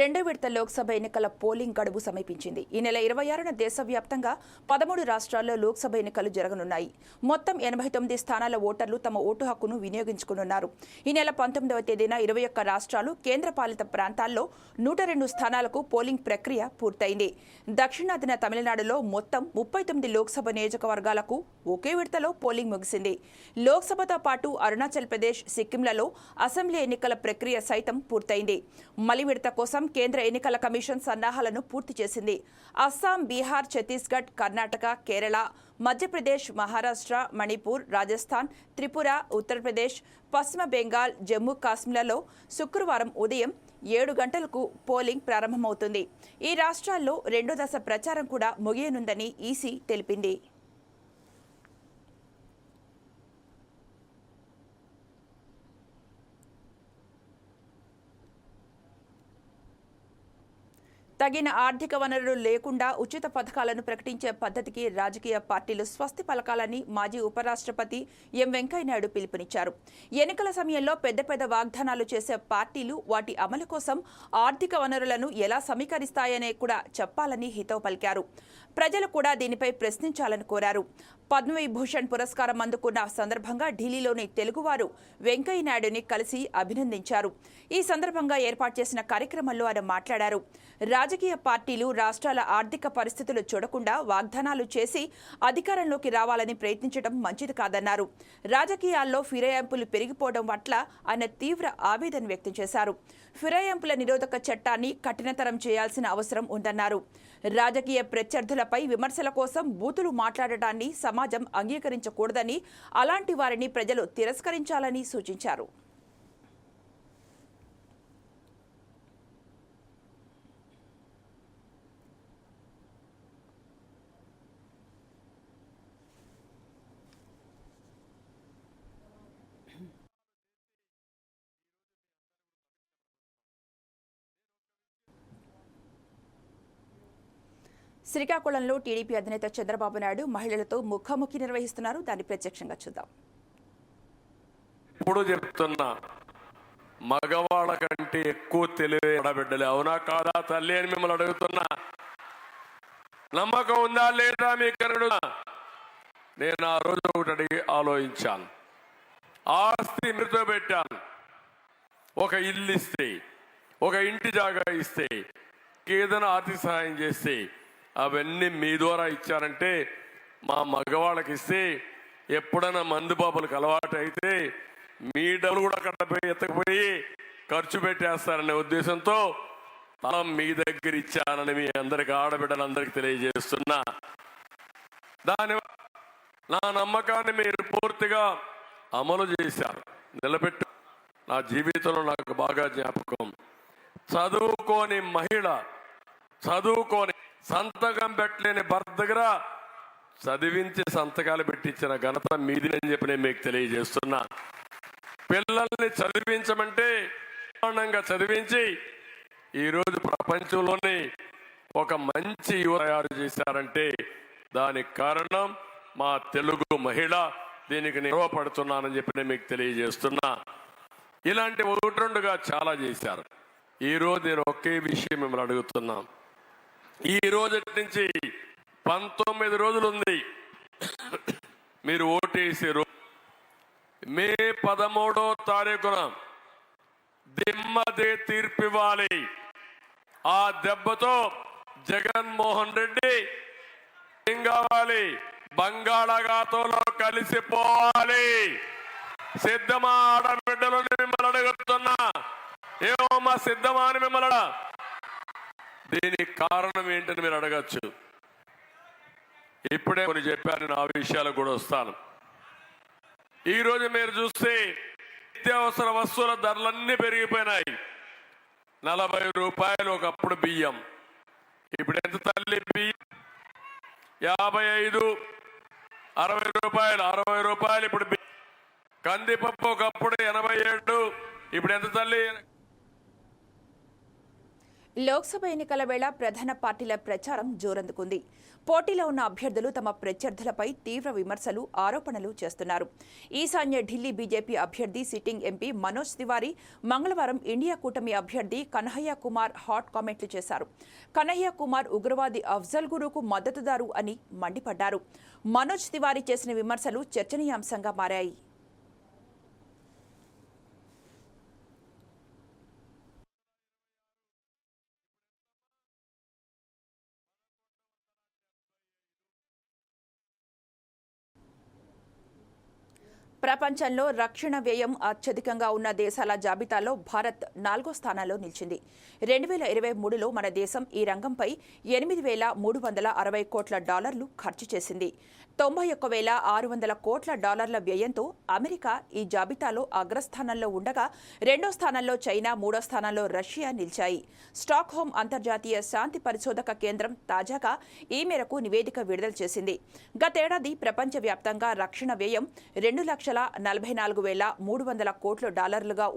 రెండో విడత లోక్సభ ఎన్నికల పోలింగ్ గడువు సమీపించింది. ఈ నెల 26న దేశవ్యాప్తంగా 13 రాష్ట్రాల్లో లోక్సభ ఎన్నికలు జరగనున్నాయి. మొత్తం 89 స్థానాల ఓటర్లు తమ ఓటు హక్కును వినియోగించుకున్నారు. ఈ నెల 19వ తేదీన 21 రాష్ట్రాలు, కేంద్రపాలిత ప్రాంతాల్లో 102 స్థానాలకు పోలింగ్ ప్రక్రియ పూర్తయింది. దక్షిణాదిన తమిళనాడులో మొత్తం 39 లోక్సభ నియోజకవర్గాలకు ఒకే విడతలో పోలింగ్ ముగిసింది. లోక్సభతో పాటు అరుణాచల్ ప్రదేశ్, సిక్కింలలో అసెంబ్లీ ఎన్నికల ప్రక్రియ సైతం పూర్తయింది. మలి విడత కోసం కేంద్ర ఎన్నికల కమిషన్ సన్నాహాలను పూర్తి చేసింది. అస్సాం, బీహార్, ఛత్తీస్గఢ్, కర్ణాటక, కేరళ, మధ్యప్రదేశ్, మహారాష్ట్ర, మణిపూర్, రాజస్థాన్, త్రిపుర, ఉత్తరప్రదేశ్, పశ్చిమ బెంగాల్, జమ్మూ కాశ్మీర్లలో శుక్రవారం ఉదయం 7 గంటలకు పోలింగ్ ప్రారంభమవుతుంది. ఈ రాష్ట్రాల్లో రెండో దశ ప్రచారం కూడా ముగియనుందని ఈసీ తెలిపింది. తగిన ఆర్థిక వనరులు లేకుండా ఉచిత పథకాలను ప్రకటించే పద్ధతికి రాజకీయ పార్టీలు స్వస్తి పలకాలని మాజీ ఉపరాష్ట్రపతి ఎం వెంకయ్యనాయుడు పిలుపునిచ్చారు. ఎన్నికల సమయంలో పెద్ద వాగ్దానాలు చేసే పార్టీలు వాటి అమలు కోసం ఆర్థిక వనరులను ఎలా సమీకరిస్తాయనే కూడా చెప్పాలని హితవు పలికారు. ప్రజలు కూడా దీనిపై ప్రశ్నించాలని కోరారు. పద్మవిభూషణ్ పురస్కారం అందుకున్న సందర్భంగా ఢిల్లీలోని తెలుగువారు వెంకయ్యనాయుడుని కలిసి అభినందించారు. ఈ సందర్భంగా ఏర్పాటు చేసిన కార్యక్రమంలో ఆయన మాట్లాడారు. రాజకీయ పార్టీలు రాష్ట్రాల ఆర్థిక పరిస్థితులు చూడకుండా వాగ్దానాలు చేసి అధికారంలోకి రావాలని ప్రయత్నించడం మంచిది కాదన్నారు. రాజకీయాల్లో ఫిరాయింపులు పెరిగిపోవడం పట్ల ఆయన తీవ్ర ఆవేదన వ్యక్తం చేశారు. ఫిరాయింపుల నిరోధక చట్టాన్ని కఠినతరం చేయాల్సిన అవసరం ఉందన్నారు. రాజకీయ ప్రత్యర్థులపై విమర్శల కోసం బూతులు మాట్లాడటాన్ని సమాజం అంగీకరించకూడదని, అలాంటి వారిని ప్రజలు తిరస్కరించాలని సూచించారు. శ్రీకాకుళంలో టీడీపీ అధినేత చంద్రబాబు నాయుడు మహిళలతో ముఖాముఖి నిర్వహిస్తున్నారు. దాన్ని ప్రత్యక్షంగా చూద్దాం. ఇప్పుడు చెప్తున్నా, మగవాళ్ళ కంటే ఎక్కువ తెలివి ఆడబిడ్డలే. అవునా కాదా తల్లి అని మిమ్మల్ని అడుగుతున్నా. నమ్మకం ఉందా లేదా మీకు? నేను ఆ రోజు ఒకటి అడిగి ఆలోచించాను. ఆస్తి మీతో పెట్టాను. ఒక ఇల్లు ఇస్తే, ఒక ఇంటి జాగా ఇస్తే, ఏదైనా ఆర్థిక సహాయం చేస్తే అవన్నీ మీ ద్వారా ఇచ్చారంటే, మా మగవాళ్ళకి ఇస్తే ఎప్పుడైనా మందు బాబులకు అలవాటు అయితే మీ డబ్బులు కూడా అక్కడ పోయి ఎత్తకపోయి ఖర్చు పెట్టేస్తారనే ఉద్దేశంతో మీ దగ్గర ఇచ్చానని మీ అందరికి, ఆడబిడ్డలందరికీ తెలియజేస్తున్నా. దాని నా నమ్మకాన్ని మీరు పూర్తిగా అమలు చేశారు, నిలబెట్టు. నా జీవితంలో నాకు బాగా జ్ఞాపకం, చదువుకోని మహిళ, చదువుకోని సంతకం పెట్టలేని భర్త దగ్గర చదివించి సంతకాలు పెట్టించిన ఘనత మీది అని చెప్పి నేను మీకు తెలియజేస్తున్నా. పిల్లల్ని చదివించమంటే చదివించి ఈరోజు ప్రపంచంలోనే ఒక మంచి యువ తయారు చేశారంటే దానికి కారణం మా తెలుగు మహిళ. దీనికి నిర్వహపడుతున్నానని చెప్పి నేను మీకు తెలియజేస్తున్నా. ఇలాంటి ఒకటి రెండుగా చాలా చేశారు. ఈరోజు నేను ఒకే విషయం మిమ్మల్ని అడుగుతున్నా. ఈ రోజు నుంచి 19 రోజులు ఉంది మీరు ఓటేసే రోజు. మే 13వ తారీఖున దిమ్మదే తీర్పు ఇవ్వాలి. ఆ దెబ్బతో జగన్మోహన్ రెడ్డి ఏం కావాలి? బంగాళాఖాతంలో కలిసిపోవాలి. సిద్ధమా ఆడబిడ్డలు? మిమ్మల్ని అడుగుతున్నా, ఏమో మా సిద్ధమా అని మిమ్మల్ని. దీనికి కారణం ఏంటని మీరు అడగచ్చు. ఇప్పుడే కొన్ని చెప్పాను, నేను ఆ విషయాలకు కూడా వస్తాను. ఈరోజు మీరు చూస్తే నిత్యావసర వస్తువుల ధరలన్నీ పెరిగిపోయినాయి. 40 రూపాయలు ఒకప్పుడు బియ్యం, ఇప్పుడు ఎంత తల్లి? బియ్యం 55, 60 రూపాయలు, 60 రూపాయలు ఇప్పుడు. కందిపప్పు ఒకప్పుడు 87, ఇప్పుడు ఎంత తల్లి? లోక్సభ ఎన్నికల వేళ ప్రధాన పార్టీల ప్రచారం జోరందుకుంది. పోటీలో ఉన్న అభ్యర్థులు తమ ప్రత్యర్థులపై తీవ్ర విమర్శలు, ఆరోపణలు చేస్తున్నారు. ఈశాన్య ఢిల్లీ బీజేపీ అభ్యర్థి సిట్టింగ్ ఎంపీ మనోజ్ తివారీ మంగళవారం ఇండియా కూటమి అభ్యర్థి కన్హయ్య కుమార్ హాట్ కామెంట్లు చేశారు. కన్హయ్య కుమార్ ఉగ్రవాది అఫ్జల్ గురుకు మద్దతుదారు అని మండిపడ్డారు. మనోజ్ తివారీ చేసిన విమర్శలు చర్చనీయాంశంగా మారాయి. ప్రపంచంలో రక్షణ వ్యయం అత్యధికంగా ఉన్న దేశాల జాబితాలో భారత్ 4వ స్థానంలో నిలిచింది. 2023లో మన దేశం ఈ రంగంపై $8,360 కోట్ల ఖర్చు చేసింది. $91,600 కోట్ల వ్యయంతో అమెరికా ఈ జాబితాలో అగ్రస్థానంలో ఉండగా, 2వ స్థానంలో చైనా, 3వ స్థానంలో రష్యా నిలిచాయి. స్టాక్హోమ్ అంతర్జాతీయ శాంతి పరిశోధక కేంద్రం తాజాగా ఈ మేరకు నివేదిక విడుదల చేసింది. గతేడాది ప్రపంచవ్యాప్తంగా రక్షణ వ్యయం $2,44,300 కోట్ల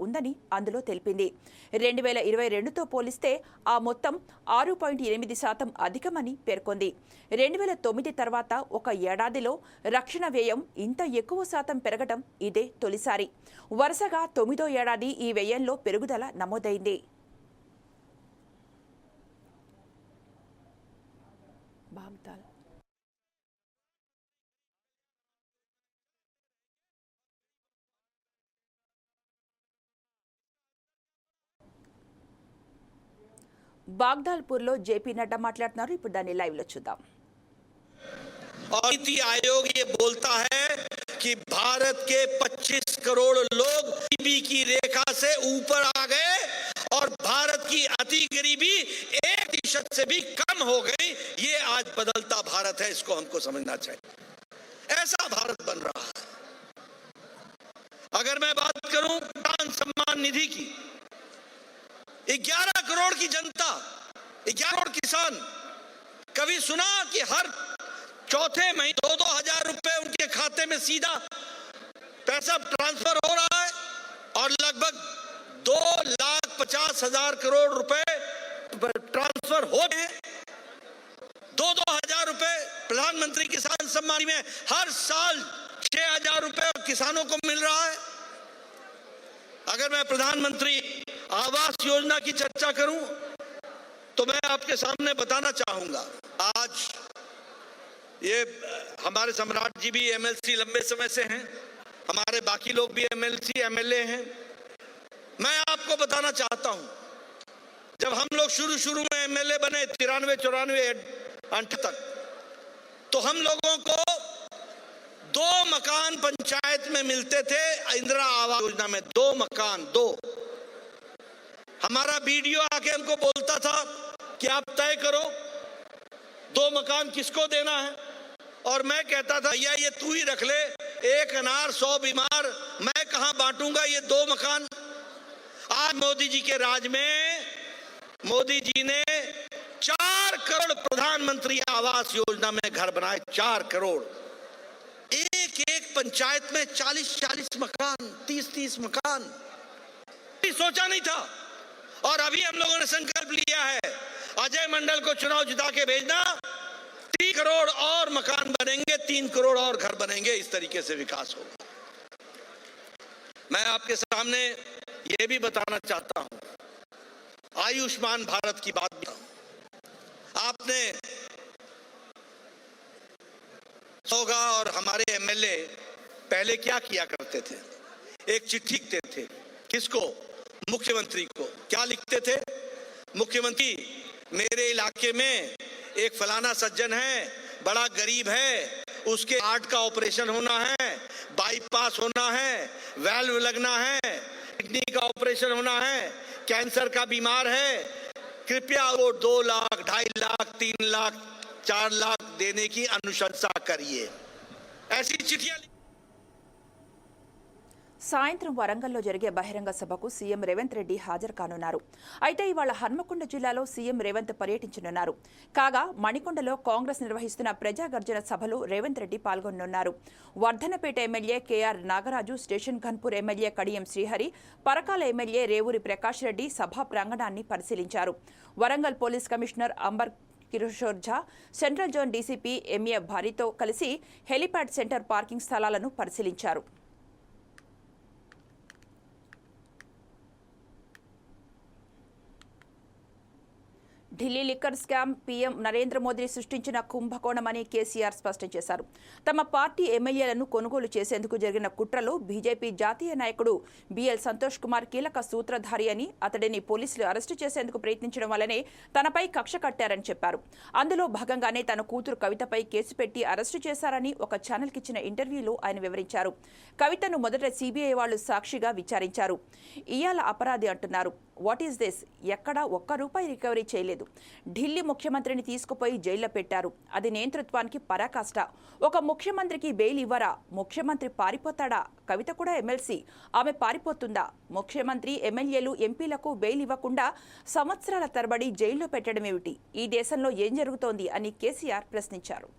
ఉందని అందులో తెలిపింది. 2022తో పోలిస్తే ఆ మొత్తం 6.8% అధికమని పేర్కొంది. 2009 తర్వాత ఒక ఏడాదిలో రక్షణ వ్యయం ఇంత ఎక్కువ శాతం పెరగడం ఇదే తొలిసారి. వరుసగా 9వ ఏడాది ఈ వ్యయంలో పెరుగుదల నమోదైంది. బాగ్దాల్పూర్లో జేపీ నడ్డా మాట్లాడుతున్నారు. ఇప్పుడు దాన్ని లైవ్ లో చూద్దాం. और नीति आयोग ये बोलता है कि भारत के 25 करोड़ लोग गरीबी की रेखा से ऊपर आ गए और भारत की अति गरीबी 1% से भी कम हो गई. ये आज बदलता भारत है, इसको हमको समझना चाहिए. ऐसा भारत बन रहा है. अगर मैं बात करूं किसान सम्मान निधि की, 11 करोड़ की जनता, 11 करोड़ किसान, कभी सुना कि हर चौथे महीने 2-2 हजार रुपए उनके खाते में सीधा पैसा ट्रांसफर हो रहा है और लगभग 2,50,000 करोड़ रुपए ट्रांसफर हो गए हैं. 2-2 हजार रुपए प्रधानमंत्री किसान सम्मान में हर साल 6,000 रुपए किसानों को मिल रहा है. अगर मैं प्रधानमंत्री आवास योजना की चर्चा करूं तो मैं आपके सामने बताना चाहूंगा, आज ये हमारे सम्राट जी भी एमएलसी लंबे समय से हैं, हमारे बाकी लोग भी एमएलसी एमएलए हैं. मैं आपको बताना चाहता हूं, जब हम लोग शुरू में एमएलए बने 93-94 तक, तो हम लोगों को 2 मकान पंचायत में मिलते थे. इंदिरा आवास योजना में 2 मकान. हमारा बीडीओ आके हमको बोलता था कि आप तय करो 2 मकान किसको देना है, और मैं कहता था भैया ये तू ही रख ले, 1 अनार 100 बीमार, मैं कहां बांटूंगा ये 2 मकान. आज मोदी जी के राज में मोदी जी ने 4 करोड़ प्रधानमंत्री आवास योजना में घर बनाए. 4 करोड़. एक पंचायत में 40-40 मकान, 30-30 मकान. सोचा नहीं था. और अभी हम लोगों ने संकल्प लिया है, अजय मंडल को चुनाव जिता के भेजना, 3 करोड़ और मकान बनेंगे, 3 करोड़ और घर बनेंगे. इस तरीके से विकास होगा. मैं आपके सामने ये भी बताना चाहता हूं, आयुष्मान भारत की बात भी आपने होगा. और हमारे एमएलए पहले क्या किया करते थे, एक चिट्ठी लिखते थे. किसको? मुख्यमंत्री को. क्या लिखते थे? मुख्यमंत्री, मेरे इलाके में एक फलाना सज्जन है, बड़ा गरीब है, उसके हार्ट का ऑपरेशन होना है, बाईपास होना है, वैल्व लगना है, किडनी का ऑपरेशन होना है, कैंसर का बीमार है, कृपया वो 2 लाख, 2.5 लाख, 3 लाख, 4 लाख देने की अनुशंसा करिए. ऐसी चिट्ठियां సాయంత్రం వరంగల్లో జరిగే బహిరంగ సభకు సీఎం రేవంత్ రెడ్డి హాజరు కానున్నారు. అయితే ఇవాళ హన్మకొండ జిల్లాలో సీఎం రేవంత్ పర్యటించనున్నారు. కాగా మణికొండలో కాంగ్రెస్ నిర్వహిస్తున్న ప్రజాగర్జన సభలో రేవంత్ రెడ్డి పాల్గొనున్నారు. Wardhannapet MLA KR Nagaraju, station Ghanpur MLA Kadiyam Srihari, Parakala MLA Revuri Prakash Reddy సభా ప్రాంగణాన్ని పరిశీలించారు. Warangal police commissioner Ambar Kishore Jha, central zone DCP MA భారీతో కలిసి హెలిప్యాడ్ సెంటర్ పార్కింగ్ స్థలాలను పరిశీలించారు. Delhi liquor scam PM Narendra Modi సృష్టించిన కుంభకోణమని కేసీఆర్ స్పష్టం చేశారు. తమ పార్టీ ఎమ్మెల్యేలను కొనుగోలు చేసేందుకు జరిగిన కుట్రలో బీజేపీ జాతీయ నాయకుడు బీఎల్ సంతోష్ కుమార్ కీలక సూత్రధారి అని, అతడిని పోలీసులు అరెస్టు చేసేందుకు ప్రయత్నించడం వల్లనే తనపై కక్ష కట్టారని చెప్పారు. అందులో భాగంగానే తన కూతురు కవితపై కేసు పెట్టి అరెస్టు చేశారని ఒక ఛానల్కి ఇచ్చిన ఇంటర్వ్యూలో ఆయన వివరించారు. కవితను మొదట సీబీఐ వాళ్లు సాక్షిగా విచారించారు. ఇయాల అపరాధి అంటున్నారు. What is this? ఎక్కడా ఒక్క రూపాయి రికవరీ చేయలేదు. ఢిల్లీ ముఖ్యమంత్రిని తీసుకుపోయి జైల్లో పెట్టారు. అది నేతృత్వానికి పరాకాష్ట. ఒక ముఖ్యమంత్రికి బెయిల్ ఇవ్వరా? ముఖ్యమంత్రి పారిపోతాడా? కవిత కూడా ఎమ్మెల్సీ, ఆమె పారిపోతుందా? ముఖ్యమంత్రి ఎమ్మెల్యేలు ఎంపీలకు బెయిల్ ఇవ్వకుండా సంవత్సరాల తరబడి జైల్లో పెట్టడం ఏమిటి? ఈ దేశంలో ఏం జరుగుతోంది అని కేసీఆర్ ప్రశ్నించారు.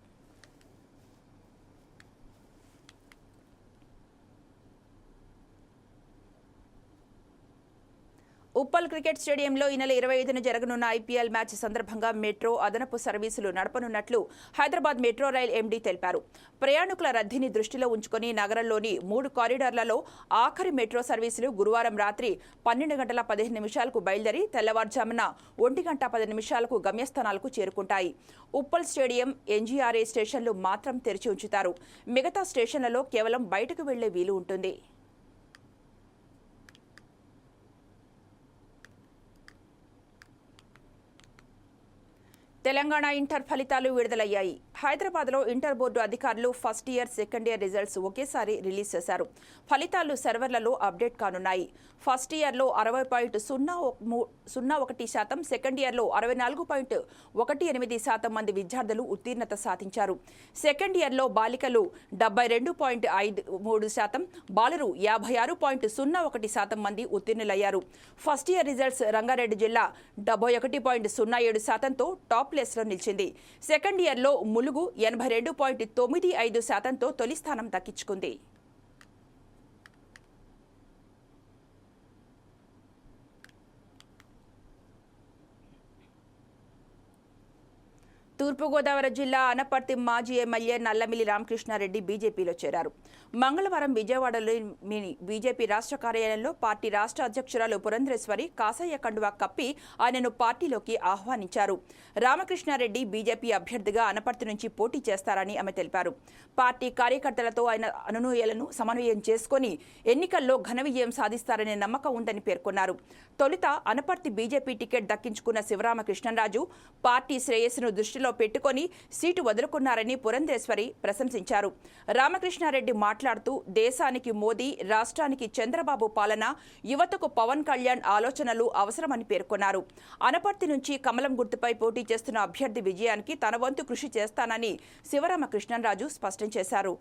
ఉప్పల్ క్రికెట్ స్టేడియంలో ఈ నెల 25న జరగనున్న ఐపీఎల్ మ్యాచ్ సందర్భంగా మెట్రో అదనపు సర్వీసులు నడపనున్నట్లు హైదరాబాద్ మెట్రో రైల్ ఎండీ తెలిపారు. ప్రయాణికుల రద్దీని దృష్టిలో ఉంచుకుని నగరంలోని 3 కారిడార్లలో ఆఖరి మెట్రో సర్వీసులు గురువారం రాత్రి 12:15 బయలుదేరి తెల్లవారుజామున 1:10 గమ్యస్థానాలకు చేరుకుంటాయి. ఉప్పల్ స్టేడియం, ఎన్జీఆర్ఏ స్టేషన్లు మాత్రం తెరిచి ఉంచుతారు. మిగతా స్టేషన్లలో కేవలం బయటకు వెళ్లే వీలు ఉంటుంది. తెలంగాణ ఇంటర్ ఫలితాలు విడుదలయ్యాయి. హైదరాబాద్లో ఇంటర్ బోర్డు అధికారులు first year, second year results ఒకేసారి రిలీజ్ చేశారు. ఫలితాలు సర్వర్లలో అప్డేట్ కానున్నాయి. ఫస్ట్ ఇయర్లో 60.01%, సెకండ్ ఇయర్లో 64.18% మంది విద్యార్థులు ఉత్తీర్ణత సాధించారు. సెకండ్ ఇయర్లో బాలికలు 72.53%, బాలురు 56.01% మంది ఉత్తీర్ణులయ్యారు. ఫస్ట్ ఇయర్ రిజల్ట్స్ రంగారెడ్డి జిల్లా 71.07%తో టాప్ ప్లేస్లో నిలిచింది. సెకండ్ ఇయర్లో ములుగు 82.95%తో తొలి స్థానం దక్కించుకుంది. తూర్పుగోదావరి జిల్లా అనపర్తి మాజీ ఎమ్మెల్యే నల్లమిల్లి రామకృష్ణారెడ్డి బీజేపీలో చేరారు. మంగళవారం విజయవాడలోని బీజేపీ రాష్ట్ర కార్యాలయంలో పార్టీ రాష్ట్ర అధ్యక్షురాలు పురంధరేశ్వరి కాషాయ కండువా కప్పి ఆయనను పార్టీలోకి ఆహ్వానించారు. రామకృష్ణారెడ్డి బీజేపీ అభ్యర్థిగా అనపర్తి నుంచి పోటీ చేస్తారని ఆమె తెలిపారు. పార్టీ కార్యకర్తలతో ఆయన అనునూయలను సమన్వయం చేసుకుని ఎన్నికల్లో ఘన విజయం సాధిస్తారనే నమ్మకం ఉందని పేర్కొన్నారు. తొలుత అనపర్తి బీజేపీ టికెట్ దక్కించుకున్న శివరామకృష్ణరాజు పార్టీ శ్రేయస్సును దృష్టిలో పెట్టుకుని సీటు వదులుకున్నారని పురంధేశ్వరి ప్రశంసించారు. రామకృష్ణారెడ్డి మాట్లాడుతూ దేశానికి మోదీ, రాష్ట్రానికి చంద్రబాబు పాలన, యువతకు పవన్ కళ్యాణ్ ఆలోచనలు అవసరమని పేర్కొన్నారు. అనపర్తి నుంచి కమలం గుర్తుపై పోటీ చేస్తున్న అభ్యర్థి విజయానికి తన వంతు కృషి చేస్తానని శివరామకృష్ణరాజు స్పష్టం చేశారు.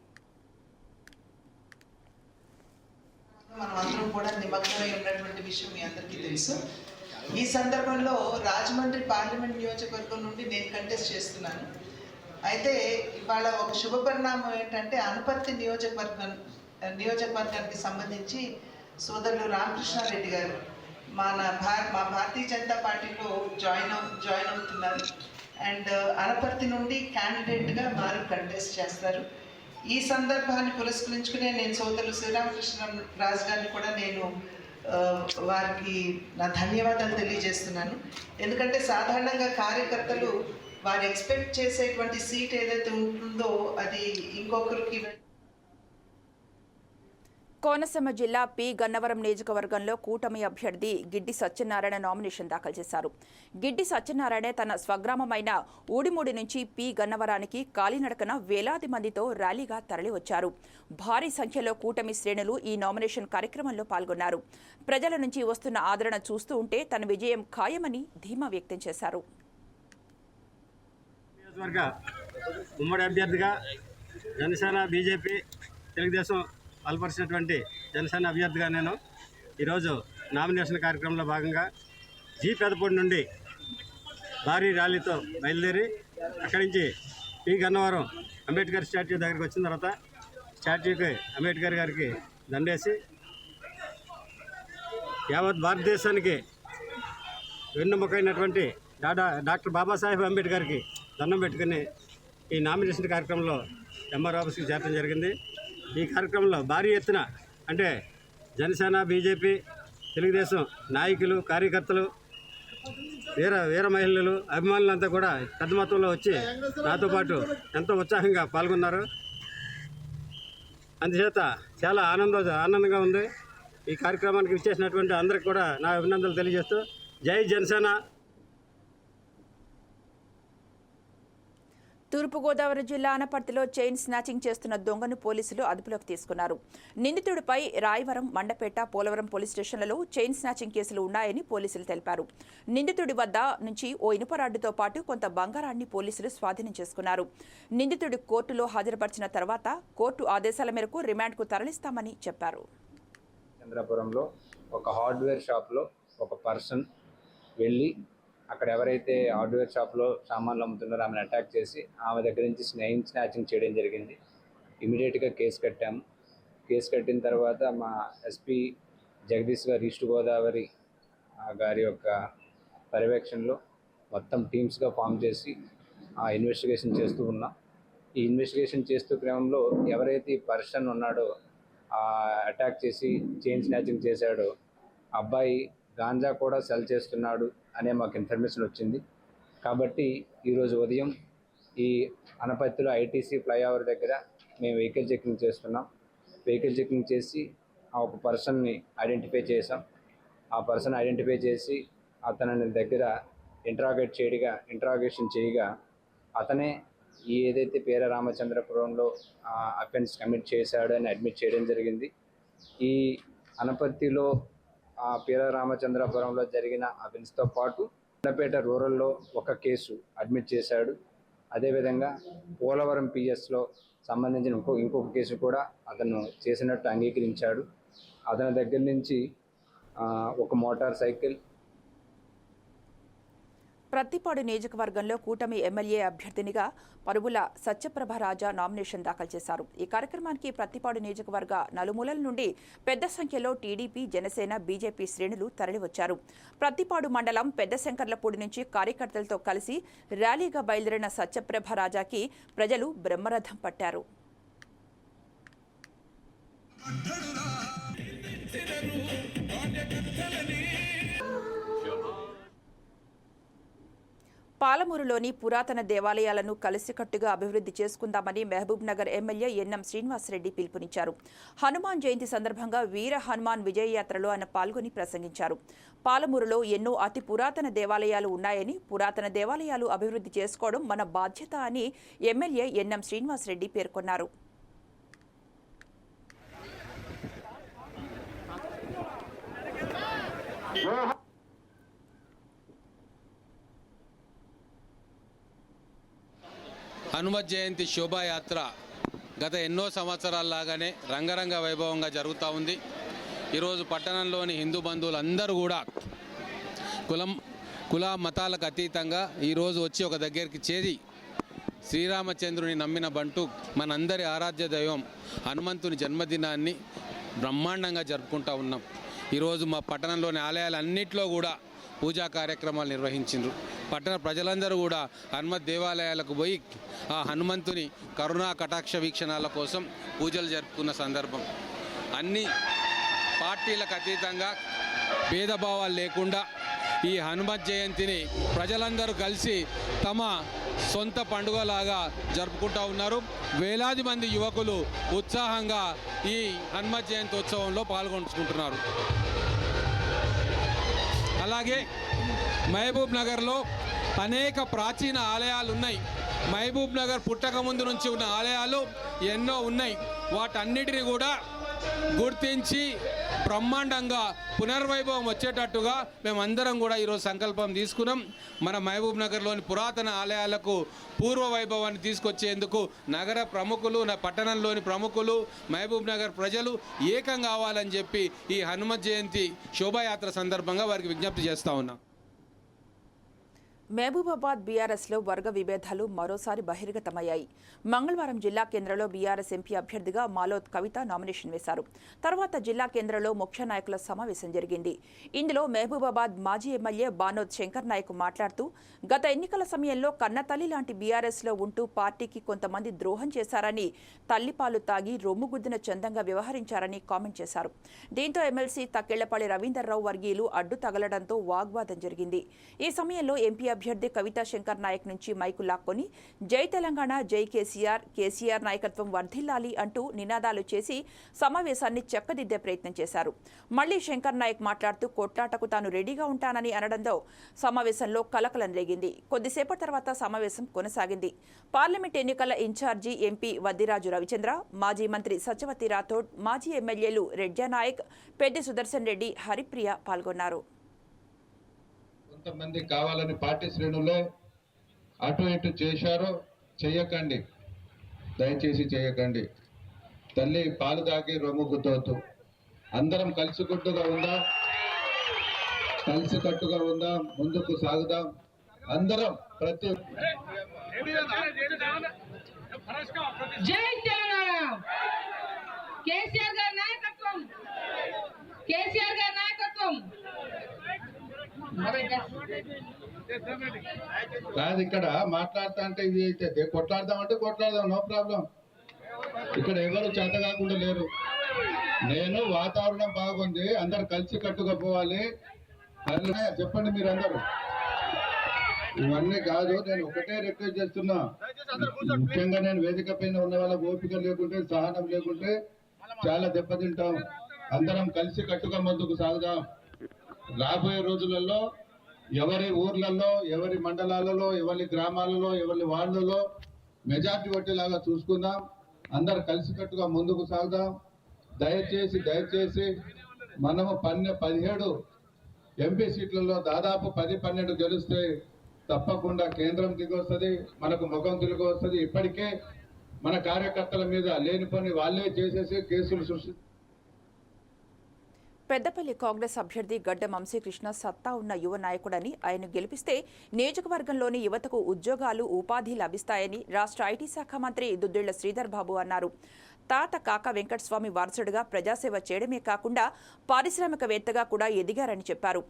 మనమందరం కూడా నిమగ్నమై ఉన్నటువంటి విషయం మీ అందరికీ తెలుసు. ఈ సందర్భంలో రాజమండ్రి పార్లమెంట్ నియోజకవర్గం నుండి నేను కంటెస్ట్ చేస్తున్నాను. అయితే ఇవాళ ఒక శుభ పరిణామం ఏంటంటే అనపర్తి నియోజకవర్గానికి సంబంధించి సోదరులు రామకృష్ణారెడ్డి గారు మా భారతీయ జనతా పార్టీలో జాయిన్ అవుతున్నారు. అండ్ అనపర్తి నుండి క్యాండిడేట్గా వారు కంటెస్ట్ చేస్తారు. ఈ సందర్భాన్ని పురస్కరించుకునే నేను సోదరులు శ్రీరామకృష్ణరాజు గారిని కూడా నేను వారికి నా ధన్యవాదాలు తెలియజేస్తున్నాను. ఎందుకంటే సాధారణంగా కార్యకర్తలు వారు ఎక్స్పెక్ట్ చేసేటువంటి సీట్ ఏదైతే ఉంటుందో అది ఇంకొకరికి. కోనసీమ జిల్లా పి గన్నవరం నియోజకవర్గంలో కూటమి అభ్యర్థి గిడ్డి సత్యనారాయణ నామినేషన్ దాఖలు చేశారు. గిడ్డి సత్యనారాయణ తన స్వగ్రామమైన ఊడిమూడి నుంచి పి గన్నవరానికి కాలినడకన వేలాది మందితో ర్యాలీగా తరలివచ్చారు. భారీ సంఖ్యలో కూటమి శ్రేణులు ఈ నామినేషన్ కార్యక్రమంలో పాల్గొన్నారు. ప్రజల నుంచి వస్తున్న ఆదరణ చూస్తూ ఉంటే తన విజయం ఖాయమని ధీమా వ్యక్తం చేశారు. ఉమ్మడి అభ్యర్థిగా జనసేన, బీజేపీ, తెలుగుదేశం బలపరిచినటువంటి జనసేన అభ్యర్థిగా నేను ఈరోజు నామినేషన్ కార్యక్రమంలో భాగంగా జీ పెదపూడి నుండి భారీ ర్యాలీతో బయలుదేరి అక్కడి నుంచి పి గన్నవరం అంబేద్కర్ స్టాట్యూ దగ్గరికి వచ్చిన తర్వాత స్టాట్యూకి అంబేద్కర్ గారికి దండేసి యావత్ భారతదేశానికి వెన్నెముకైనటువంటి డాక్టర్ బాబాసాహెబ్ అంబేద్కర్కి దండం పెట్టుకుని ఈ నామినేషన్ కార్యక్రమంలో ఎంఆర్ ఆఫీస్కి చేరడం జరిగింది. ఈ కార్యక్రమంలో భారీ ఎత్తున అంటే జనసేన, బీజేపీ, తెలుగుదేశం నాయకులు, కార్యకర్తలు, వీర మహిళలు, అభిమానులంతా కూడా పెద్ద మొత్తంలో వచ్చి నాతో పాటు ఎంతో ఉత్సాహంగా పాల్గొన్నారు. అందుచేత చాలా ఆనందంగా ఉంది. ఈ కార్యక్రమానికి విచ్చేసినటువంటి అందరికి కూడా నా అభినందనలు తెలియజేస్తూ జై జనసేన. తూర్పుగోదావరి జిల్లా అనపర్తిలో చైన్ స్నాచింగ్ చేస్తున్న దొంగను పోలీసులు అదుపులోకి తీసుకున్నారు. నిందితుడిపై రాయవరం, మండపేట, పోలవరం పోలీస్ స్టేషన్లలో చైన్ స్నాచింగ్ కేసులు ఉన్నాయని పోలీసులు తెలిపారు. నిందితుడి వద్ద నుంచి ఓ ఇనుపరాడ్డుతో పాటు కొంత బంగారాన్ని పోలీసులు స్వాధీనం చేసుకున్నారు. నిందితుడి కోర్టులో హాజరుపరిచిన తర్వాత కోర్టు ఆదేశాల మేరకు రిమాండ్కు తరలిస్తామని చెప్పారు. చంద్రపురంలో ఒక హార్డ్వేర్ షాప్లో ఒక పర్సన్ వెళ్ళి అక్కడ ఎవరైతే హార్డ్వేర్ షాప్లో సామాన్లు అమ్ముతున్నారో ఆమెను అటాక్ చేసి ఆమె దగ్గర నుంచి చైన్ స్నాచింగ్ చేయడం జరిగింది. ఇమీడియట్గా కేసు కట్టాము. కేసు కట్టిన తర్వాత మా ఎస్పీ జగదీష్ గారు ఈస్ట్ గోదావరి గారి యొక్క పర్యవేక్షణలో మొత్తం టీమ్స్గా ఫామ్ చేసి ఇన్వెస్టిగేషన్ చేస్తూ ఉన్నాం. ఈ ఇన్వెస్టిగేషన్ చేస్తూ క్రమంలో ఎవరైతే ఈ పర్సన్ ఉన్నాడో అటాక్ చేసి చైన్ స్నాచింగ్ చేశాడో అబ్బాయి గాంజా కూడా సెల్ చేస్తున్నాడు అనే మాకు ఇన్ఫర్మేషన్ వచ్చింది. కాబట్టి ఈరోజు ఉదయం ఈ అనపర్తిలో ఐటీసీ ఫ్లైఓవర్ దగ్గర మేము వెహికల్ చెకింగ్ చేస్తున్నాం. వెహికల్ చెకింగ్ చేసి ఆ ఒక పర్సన్ని ఐడెంటిఫై చేసాం. ఆ పర్సన్ ఐడెంటిఫై చేసి అతని దగ్గర ఇంట్రాగేషన్ చేయగా అతనే ఏదైతే పేర రామచంద్రపురంలో అఫెన్స్ కమిట్ చేశాడో అని అడ్మిట్ చేయడం జరిగింది. ఈ అనపర్తిలో పేర రామచంద్రపురంలో జరిగిన అఫెన్స్తో పాటు మండపేట రూరల్లో ఒక కేసు అడ్మిట్ చేశాడు. అదేవిధంగా పోలవరం పిఎస్లో సంబంధించిన ఇంకొక కేసు కూడా అతను చేసినట్టు అంగీకరించాడు. అతని దగ్గర నుంచి ఒక మోటార్ సైకిల్. ప్రత్తిపాడు నియోజకవర్గంలో కూటమి ఎమ్మెల్యే అభ్యర్థినిగా పరువుల సత్యప్రభ రాజా నామినేషన్ దాఖలు చేశారు. ఈ కార్యక్రమానికి ప్రత్తిపాడు నియోజకవర్గ నలుమూలల నుండి పెద్ద సంఖ్యలో టీడీపీ, జనసేన, బీజేపీ శ్రేణులు తరలివచ్చారు. ప్రత్తిపాడు మండలం పెద్ద శంకర్లపూడి నుంచి కార్యకర్తలతో కలిసి ర్యాలీగా బయలుదేరిన సత్యప్రభ రాజాకి ప్రజలు బ్రహ్మరథం పట్టారు. పాలమూరులోని పురాతన దేవాలయాలను కలిసికట్టుగా అభివృద్ధి చేసుకుందామని మహబూబ్ నగర్ ఎమ్మెల్యే ఎన్ఎం శ్రీనివాసరెడ్డి పిలుపునిచ్చారు. హనుమాన్ జయంతి సందర్భంగా వీర హనుమాన్ విజయయాత్రలో ఆయన పాల్గొని ప్రసంగించారు. పాలమూరులో ఎన్నో అతి పురాతన దేవాలయాలు ఉన్నాయని, పురాతన దేవాలయాలు అభివృద్ధి చేసుకోవడం మన బాధ్యత అని ఎమ్మెల్యే ఎన్ఎం శ్రీనివాసరెడ్డి పేర్కొన్నారు. హనుమత్ జయంతి శోభాయాత్ర గత ఎన్నో సంవత్సరాల్లాగానే రంగరంగ వైభవంగా జరుగుతూ ఉంది. ఈరోజు పట్టణంలోని హిందూ బంధువులు అందరూ కూడా కుల మతాలకు అతీతంగా ఈరోజు వచ్చి ఒక దగ్గరికి చేరి శ్రీరామచంద్రుని నమ్మిన బంటూ మనందరి ఆరాధ్య దైవం హనుమంతుని జన్మదినాన్ని బ్రహ్మాండంగా జరుపుకుంటూ ఉన్నాం. ఈరోజు మా పట్టణంలోని ఆలయాలన్నింటిలో కూడా పూజా కార్యక్రమాలు నిర్వహించారు. పట్టణ ప్రజలందరూ కూడా హనుమత్ దేవాలయాలకు పోయి ఆ హనుమంతుని కరుణా కటాక్ష వీక్షణాల కోసం పూజలు జరుపుకున్న సందర్భం. అన్ని పార్టీలకు అతీతంగా భేదభావాలు లేకుండా ఈ హనుమత్ జయంతిని ప్రజలందరూ కలిసి తమ సొంత పండుగలాగా జరుపుకుంటూ ఉన్నారు. వేలాది మంది యువకులు ఉత్సాహంగా ఈ హనుమత్ జయంతి ఉత్సవంలో పాల్గొంటున్నారు. అలాగే మహబూబ్ నగర్లో అనేక ప్రాచీన ఆలయాలు ఉన్నాయి. మహబూబ్ నగర్ పుట్టక ముందు నుంచి ఉన్న ఆలయాలు ఎన్నో ఉన్నాయి. వాటన్నిటిని కూడా గుర్తించి బ్రహ్మాండంగా పునర్వైభవం వచ్చేటట్టుగా మేమందరం కూడా ఈరోజు సంకల్పం తీసుకున్నాం. మన మహబూబ్ నగర్లోని పురాతన ఆలయాలకు పూర్వ వైభవాన్ని తీసుకొచ్చేందుకు నగర ప్రముఖులు, పట్టణంలోని ప్రముఖులు, మహబూబ్ నగర్ ప్రజలు ఏకం కావాలని చెప్పి ఈ హనుమత్ జయంతి శోభాయాత్ర సందర్భంగా వారికి విజ్ఞప్తి చేస్తా ఉన్నాం. మహబూబాబాద్ బీఆర్ఎస్లో వర్గ విభేదాలు మరోసారి బహిర్గతమయ్యాయి. మంగళవారం జిల్లా కేంద్రంలో బీఆర్ఎస్ ఎంపీ అభ్యర్థిగా మాలోత్ కవిత నామినేషన్ వేశారు. తర్వాత జిల్లా కేంద్రంలో ముఖ్య నాయకుల సమావేశం జరిగింది. ఇందులో మహబూబాబాద్ మాజీ ఎమ్మెల్యే బానోత్ శంకర్ నాయక్ మాట్లాడుతూ గత ఎన్నికల సమయంలో కన్నతల్లి లాంటి బీఆర్ఎస్లో ఉంటూ పార్టీకి కొంతమంది ద్రోహం చేశారని, తల్లిపాలు తాగి రొమ్ముగుద్దిన చందంగా వ్యవహరించారని కామెంట్ చేశారు. దీంతో ఎమ్మెల్సీ తక్కెళ్లపల్లి రవీందర్రావు వర్గీయులు అడ్డు తగలడంతో వాగ్వాదం జరిగింది. ఈ సమయంలో ఎంపీ అభ్యర్థి కవితా శంకర్ నాయక్ నుంచి మైకు లాక్కొని జై తెలంగాణ, జై కేసీఆర్, కేసీఆర్ నాయకత్వం వర్ధిల్లాలి అంటూ నినాదాలు చేసి సమావేశాన్ని చెక్కదిద్దే ప్రయత్నం చేశారు. మళ్లీ శంకర్ నాయక్ మాట్లాడుతూ కొట్లాటకు తాను రెడీగా ఉంటానని అనడంతో సమావేశంలో కలకలం రేగింది. కొద్దిసేపటి తర్వాత సమావేశం కొనసాగింది. పార్లమెంట్ ఎన్నికల ఇన్ఛార్జి ఎంపీ వద్దిరాజు రవిచంద్ర, మాజీ మంత్రి సత్యవతి రాథోడ్, మాజీ ఎమ్మెల్యేలు రెడ్జానాయక్, పెద్ది సుదర్శన్ రెడ్డి, హరిప్రియ పాల్గొన్నారు. కొంతమంది కావాలని పార్టీ శ్రేణుల్లో అటు ఇటు చేశారో చెయ్యకండి, దయచేసి చేయకండి. తల్లి పాలు తాగి రొమ్ము గుద్దవద్దు. అందరం కలిసికట్టుగా ఉందాం, కలిసికట్టుగా ఉందాం, ముందుకు సాగుదాం. అందరం ప్రతి జై తెలంగాణ, కేసీఆర్ గారి నాయకత్వం, కేసీఆర్ గారి నాయకత్వం. కాదు, ఇక్కడ మాట్లాడుతా అంటే ఇది అయితే కొట్లాడదామంటే కొట్లాడదాం, నో ప్రాబ్లం. ఇక్కడ ఎవరు చేత కాకుండా లేరు. నేను వాతావరణం బాగుంది, అందరు కలిసి కట్టుగా పోవాలి. చెప్పండి మీరందరూ. ఇవన్నీ కాదు, నేను ఒకటే రిక్వెస్ట్ చేస్తున్నా. ముఖ్యంగా నేను వేదిక పైన ఉన్న వాళ్ళ ఓపిక లేకుంటే, సహనం లేకుంటే చాలా దెబ్బతింటాం. అందరం కలిసి కట్టుగా ముందుకు సాగుదాం. రాబోయే రోజులలో ఎవరి ఊర్లలో, ఎవరి మండలాలలో, ఎవరి గ్రామాలలో, ఎవరి వార్డులలో మెజార్టీ వచ్చేలాగా చూసుకుందాం. అందరు కలిసికట్టుగా ముందుకు సాగుదాం. దయచేసి మనము 17 ఎంపీ సీట్లలో దాదాపు 10-12 గెలిస్తే తప్పకుండా కేంద్రం దిగి వస్తుంది, మనకు ముఖం తిరిగి వస్తుంది. ఇప్పటికే మన కార్యకర్తల మీద లేని పని వాళ్ళే చేసేసి కేసులు సృష్టి. పెద్దపల్లి కాంగ్రెస్ అభ్యర్థి గడ్డం వంశీకృష్ణ సత్తా ఉన్న యువ నాయకుడని, ఆయన గెలిపిస్తే నియోజకవర్గంలోని యువతకు ఉద్యోగాలు, ఉపాధి లభిస్తాయని రాష్ట్ర ఐటీ శాఖ మంత్రి దుద్దిళ్ల శ్రీధర్ బాబు అన్నారు. తాత కాకా వెంకటస్వామి వారసుడిగా ప్రజాసేవ చేయడమే కాకుండా పారిశ్రామికవేత్తగా కూడా ఎదిగారని చెప్పారు.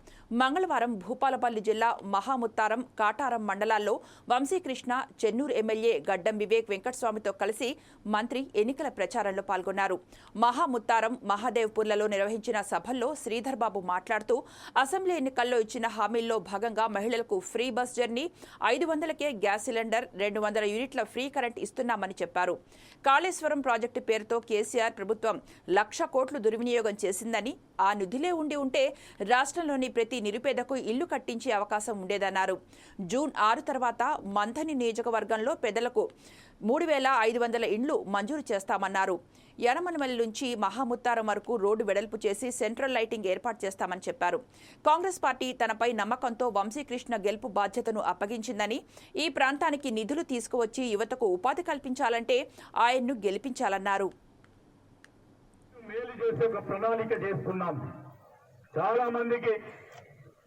మంగళవారం భూపాలపల్లి జిల్లా మహాముత్తారం, కాటారం మండలాల్లో వంశీకృష్ణ, చెన్నూరు ఎమ్మెల్యే గడ్డం వివేక్ వెంకటస్వామితో కలిసి మంత్రి ఎన్నికల ప్రచారంలో పాల్గొన్నారు. మహాముత్తారం, మహాదేవ్పూర్లలో నిర్వహించిన సభల్లో శ్రీధర్ బాబు మాట్లాడుతూ అసెంబ్లీ ఎన్నికల్లో ఇచ్చిన హామీల్లో భాగంగా మహిళలకు ఫ్రీ బస్ జర్నీ, 500కే గ్యాస్ సిలిండర్, 200 యూనిట్ల ఫ్రీ కరెంట్ ఇస్తున్నామని చెప్పారు. కాళేశ్వరం ప్రాజెక్టు పేరుతో కేసీఆర్ ప్రభుత్వం 1,00,000 కోట్లు దుర్వినియోగం చేసిందని, ఆ నిధులే ఉంటే రాష్ట్రంలోని ప్రతి నిరుపేదకు ఇల్లు కట్టించే అవకాశం ఉండేదన్నారు. జూన్ 6 తర్వాత మంథని నియోజకవర్గంలో పేదలకు 3,500 ఇండ్లు మంజూరు చేస్తామన్నారు. యనమనమల్లి నుంచి మహాముత్తారం వరకు రోడ్డు వెడల్పు చేసి సెంట్రల్ లైటింగ్ ఏర్పాటు చేస్తామని చెప్పారు. కాంగ్రెస్ పార్టీ తనపై నమ్మకంతో వంశీకృష్ణ గెలుపు బాధ్యతను అప్పగించిందని, ఈ ప్రాంతానికి నిధులు తీసుకువచ్చి యువతకు ఉపాధి కల్పించాలంటే ఆయన్ను గెలిపించాలన్నారు. మేలు చేసే ఒక ప్రణాళిక చేస్తున్నాం. చాలా మందికి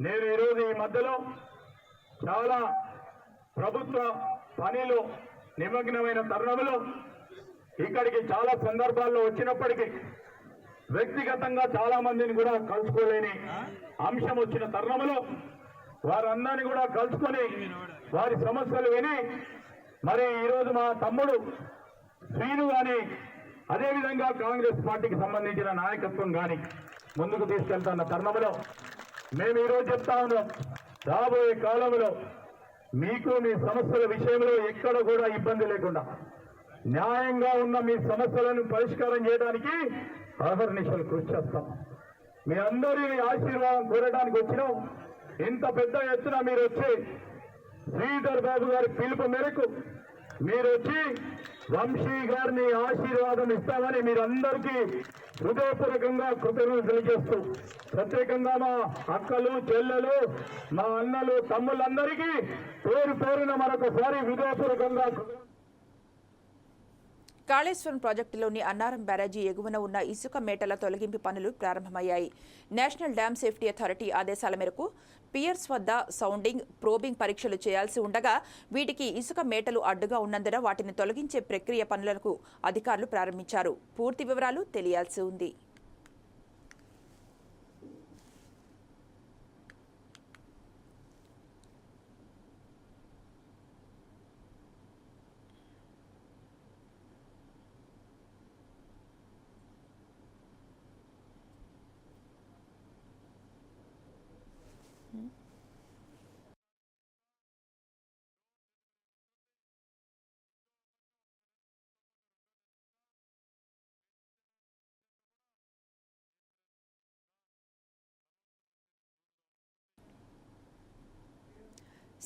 నేను ఈరోజు ఈ మధ్యలో చాలా ప్రభుత్వ పనిలో నిమగ్నమైన తరుణంలో ఇక్కడికి చాలా సందర్భాల్లో వచ్చినప్పటికీ వ్యక్తిగతంగా చాలా మందిని కూడా కలుసుకోలేని అంశం వచ్చిన తరుణంలో వారందరినీ కూడా కలుసుకొని వారి సమస్యలు విని, మరి ఈరోజు మా తమ్ముడు శ్రీను కానీ, అదేవిధంగా కాంగ్రెస్ పార్టీకి సంబంధించిన నాయకత్వం కానీ ముందుకు తీసుకెళ్తున్న తరుణంలో మేము ఈరోజు చెప్తా ఉన్నాం, రాబోయే కాలంలో మీకు మీ సమస్యల విషయంలో ఎక్కడ కూడా ఇబ్బంది లేకుండా న్యాయంగా ఉన్న మీ సమస్యలను పరిష్కారం చేయడానికి అహర్నిశలు కృషి చేస్తాం. మీ అందరి ఆశీర్వాదం కోరడానికి వచ్చినాం. ఇంత పెద్ద ఎత్తున మీరు వచ్చి శ్రీధర్ బాబు గారి పిలుపు మేరకు మీరు వచ్చి వంశీ గారిని ఆశీర్వాదం ఇస్తామని మీరందరికీ హృదయపూర్వకంగా కృతజ్ఞతలు తెలియజేస్తూ ప్రత్యేకంగా మా అక్కలు చెల్లెలు మా అన్నలు తమ్ముళ్ళందరికీ పేరు పేరున మరొకసారి హృదయపూర్వకంగా కాళేశ్వరం ప్రాజెక్టులోని అన్నారం బ్యారేజీ ఎగువన ఉన్న ఇసుక మేటల తొలగింపు పనులు ప్రారంభమయ్యాయి. నేషనల్ డ్యామ్ సేఫ్టీ అథారిటీ ఆదేశాల మేరకు పియర్స్ వద్ద సౌండింగ్, ప్రోబింగ్ పరీక్షలు చేయాల్సి ఉండగా వీటికి ఇసుక మేటలు అడ్డుగా ఉన్నందున వాటిని తొలగించే ప్రక్రియ పనులకు అధికారులు ప్రారంభించారు. పూర్తి వివరాలు తెలియాల్సి ఉంది.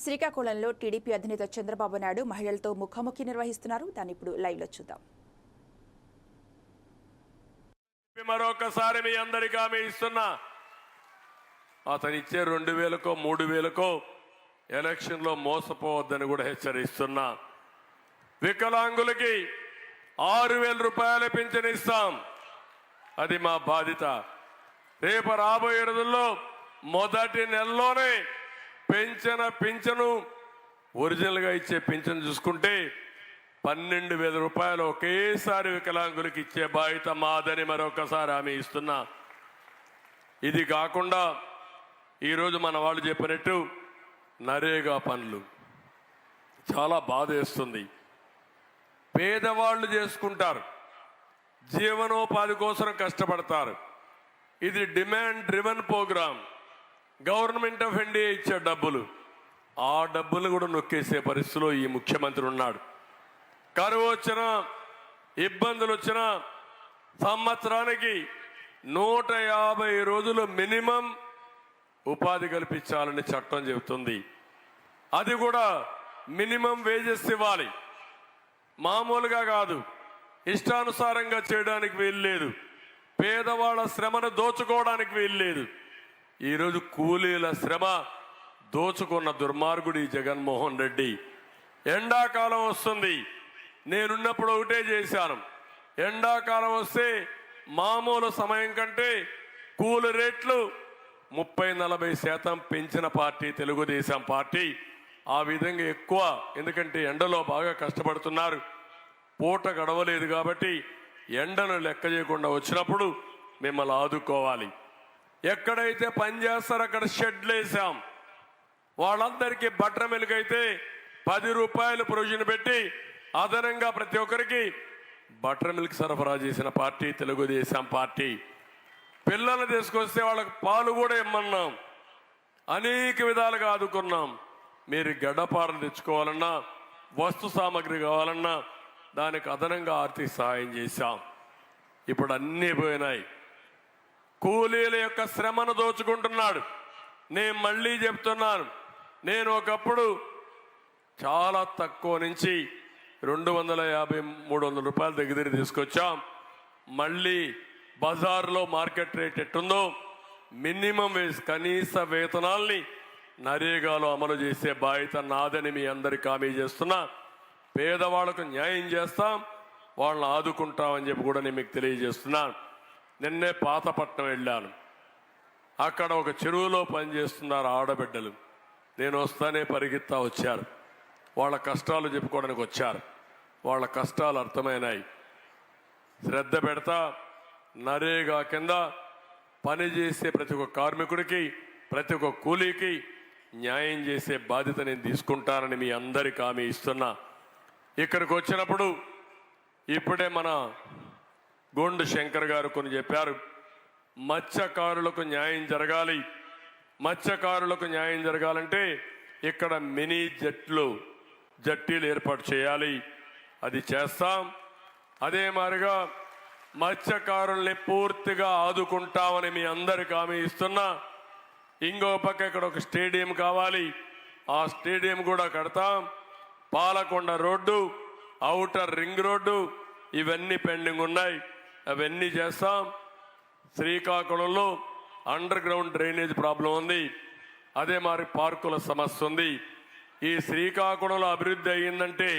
శ్రీకాకుళంలో టీడీపీ అధినేత చంద్రబాబు నాయుడు మహిళలతో ముఖాముఖి నిర్వహిస్తున్నారు. దాన్ని ఇప్పుడు లైవ్లో చూద్దాం. మరొకసారి మీ అందరికీ ఆమె ఇస్తున్నా, అతను ఇచ్చే 2000కో 3000కో ఎలక్షన్ లో మోసపోవద్దని కూడా హెచ్చరిస్తున్నా. వికలాంగులకి 6000 రూపాయలు పింఛన్ ఇస్తాం, అది మా బాధ్యత. రేపు రాబోయే రోజుల్లో మొదటి నెలలోనే పింఛను ఒరిజినల్ గా ఇచ్చే పింఛను చూసుకుంటే 12,000 రూపాయలు ఒకేసారి వికలాంగులకు ఇచ్చే బాధ్యత మాదని మరొకసారి హామీ ఇస్తున్నా. ఇది కాకుండా ఈరోజు మన వాళ్ళు చెప్పినట్టు నరేగా పనులు చాలా బాధేస్తుంది. పేదవాళ్ళు చేసుకుంటారు, జీవనోపాధి కోసం కష్టపడతారు. ఇది demand driven program. Government of India ఇచ్చే డబ్బులు, ఆ డబ్బులు కూడా నొక్కేసే పరిస్థితిలో ఈ ముఖ్యమంత్రి ఉన్నాడు. కరువు వచ్చినా, ఇబ్బందులు వచ్చినా సంవత్సరానికి 150 రోజులు మినిమం ఉపాధి కల్పించాలని చట్టం చెబుతుంది. అది కూడా మినిమం వేజెస్ ఇవ్వాలి, మామూలుగా కాదు. ఇష్టానుసారంగా చేయడానికి వీల్లేదు, పేదవాళ్ళ శ్రమను దోచుకోవడానికి వీల్లేదు. ఈరోజు కూలీల శ్రమ దోచుకున్న దుర్మార్గుడి జగన్మోహన్ రెడ్డి. ఎండాకాలం వస్తుంది, నేనున్నప్పుడు ఒకటే చేశాను. ఎండాకాలం వస్తే మామూలు సమయం కంటే కూలి రేట్లు 30-40% పెంచిన పార్టీ తెలుగుదేశం పార్టీ. ఆ విధంగా ఎక్కువ, ఎందుకంటే ఎండలో బాగా కష్టపడుతున్నారు, పూట గడవలేదు కాబట్టి ఎండను లెక్క చేయకుండా వచ్చినప్పుడు మిమ్మల్ని ఆదుకోవాలి. ఎక్కడైతే పని చేస్తారో అక్కడ షెడ్లు వేసాం. వాళ్ళందరికీ బట్టర్ మిల్క్ అయితే 10 రూపాయలు ప్రొవిజన్ పెట్టి అదనంగా ప్రతి ఒక్కరికి బట్టర్ మిల్క్ సరఫరా చేసిన పార్టీ తెలుగుదేశం పార్టీ. పిల్లలు తీసుకొస్తే వాళ్ళకి పాలు కూడా ఇమ్మన్నాం, అనేక విధాలుగా ఆదుకున్నాం. మీరు గడ్డపారలు తెచ్చుకోవాలన్నా, వస్తు సామాగ్రి కావాలన్నా దానికి అదనంగా ఆర్థిక సహాయం చేశాం. ఇప్పుడు అన్నీ పోయినాయి. కూలీల యొక్క శ్రమను దోచుకుంటున్నాడు. నేను మళ్ళీ చెప్తున్నాను, నేను ఒకప్పుడు చాలా తక్కువ నుంచి 250-300 రూపాయల దగ్గర తీసుకొచ్చాం. మళ్ళీ బజార్లో మార్కెట్ రేట్ ఎట్టుందో మినిమం వేజ్ కనీస వేతనాల్ని నరేగాలో అమలు చేసే బాధ్యత నాదని మీ అందరికీ హామీ చేస్తున్నా. పేదవాళ్లకు న్యాయం చేస్తాం, వాళ్ళని ఆదుకుంటామని చెప్పి కూడా నేను మీకు తెలియజేస్తున్నాను. నిన్నే పాతపట్నం వెళ్ళాను, అక్కడ ఒక చెరువులో పనిచేస్తున్నారు ఆడబిడ్డలు. నేను వస్తానే పరిగెత్తా వచ్చారు, వాళ్ళ కష్టాలు చెప్పుకోవడానికి వచ్చారు. వాళ్ళ కష్టాలు అర్థమైనాయి. శ్రద్ధ పెడతా, నరేగా కింద పనిచేసే ప్రతి ఒక్క కార్మికుడికి, ప్రతి ఒక్క కూలీకి న్యాయం చేసే బాధ్యత నేను తీసుకుంటానని మీ అందరికీ హామీ ఇస్తున్నా. ఇక్కడికి వచ్చినప్పుడు ఇప్పుడే మన గోండు శంకర్ గారు కొన్ని చెప్పారు. మత్స్యకారులకు న్యాయం జరగాలి. మత్స్యకారులకు న్యాయం జరగాలంటే ఇక్కడ మినీ జట్టీలు ఏర్పాటు చేయాలి. అది చేస్తాం. అదే మాదిరిగా మత్స్యకారుల్ని పూర్తిగా ఆదుకుంటామని మీ అందరికీ హామీ ఇస్తున్నా. ఇంకో పక్క ఇక్కడ ఒక స్టేడియం కావాలి, ఆ స్టేడియం కూడా కడతాం. Palakonda road outer ring road ఇవన్నీ పెండింగ్ ఉన్నాయి. అవన్నీ చేస్తాం. శ్రీకాకుళంలో అండర్ గ్రౌండ్ డ్రైనేజ్ ప్రాబ్లం ఉంది. అదే మరి పార్కుల సమస్య ఉంది. ఈ శ్రీకాకుళంలో అభివృద్ధి అయ్యిందంటే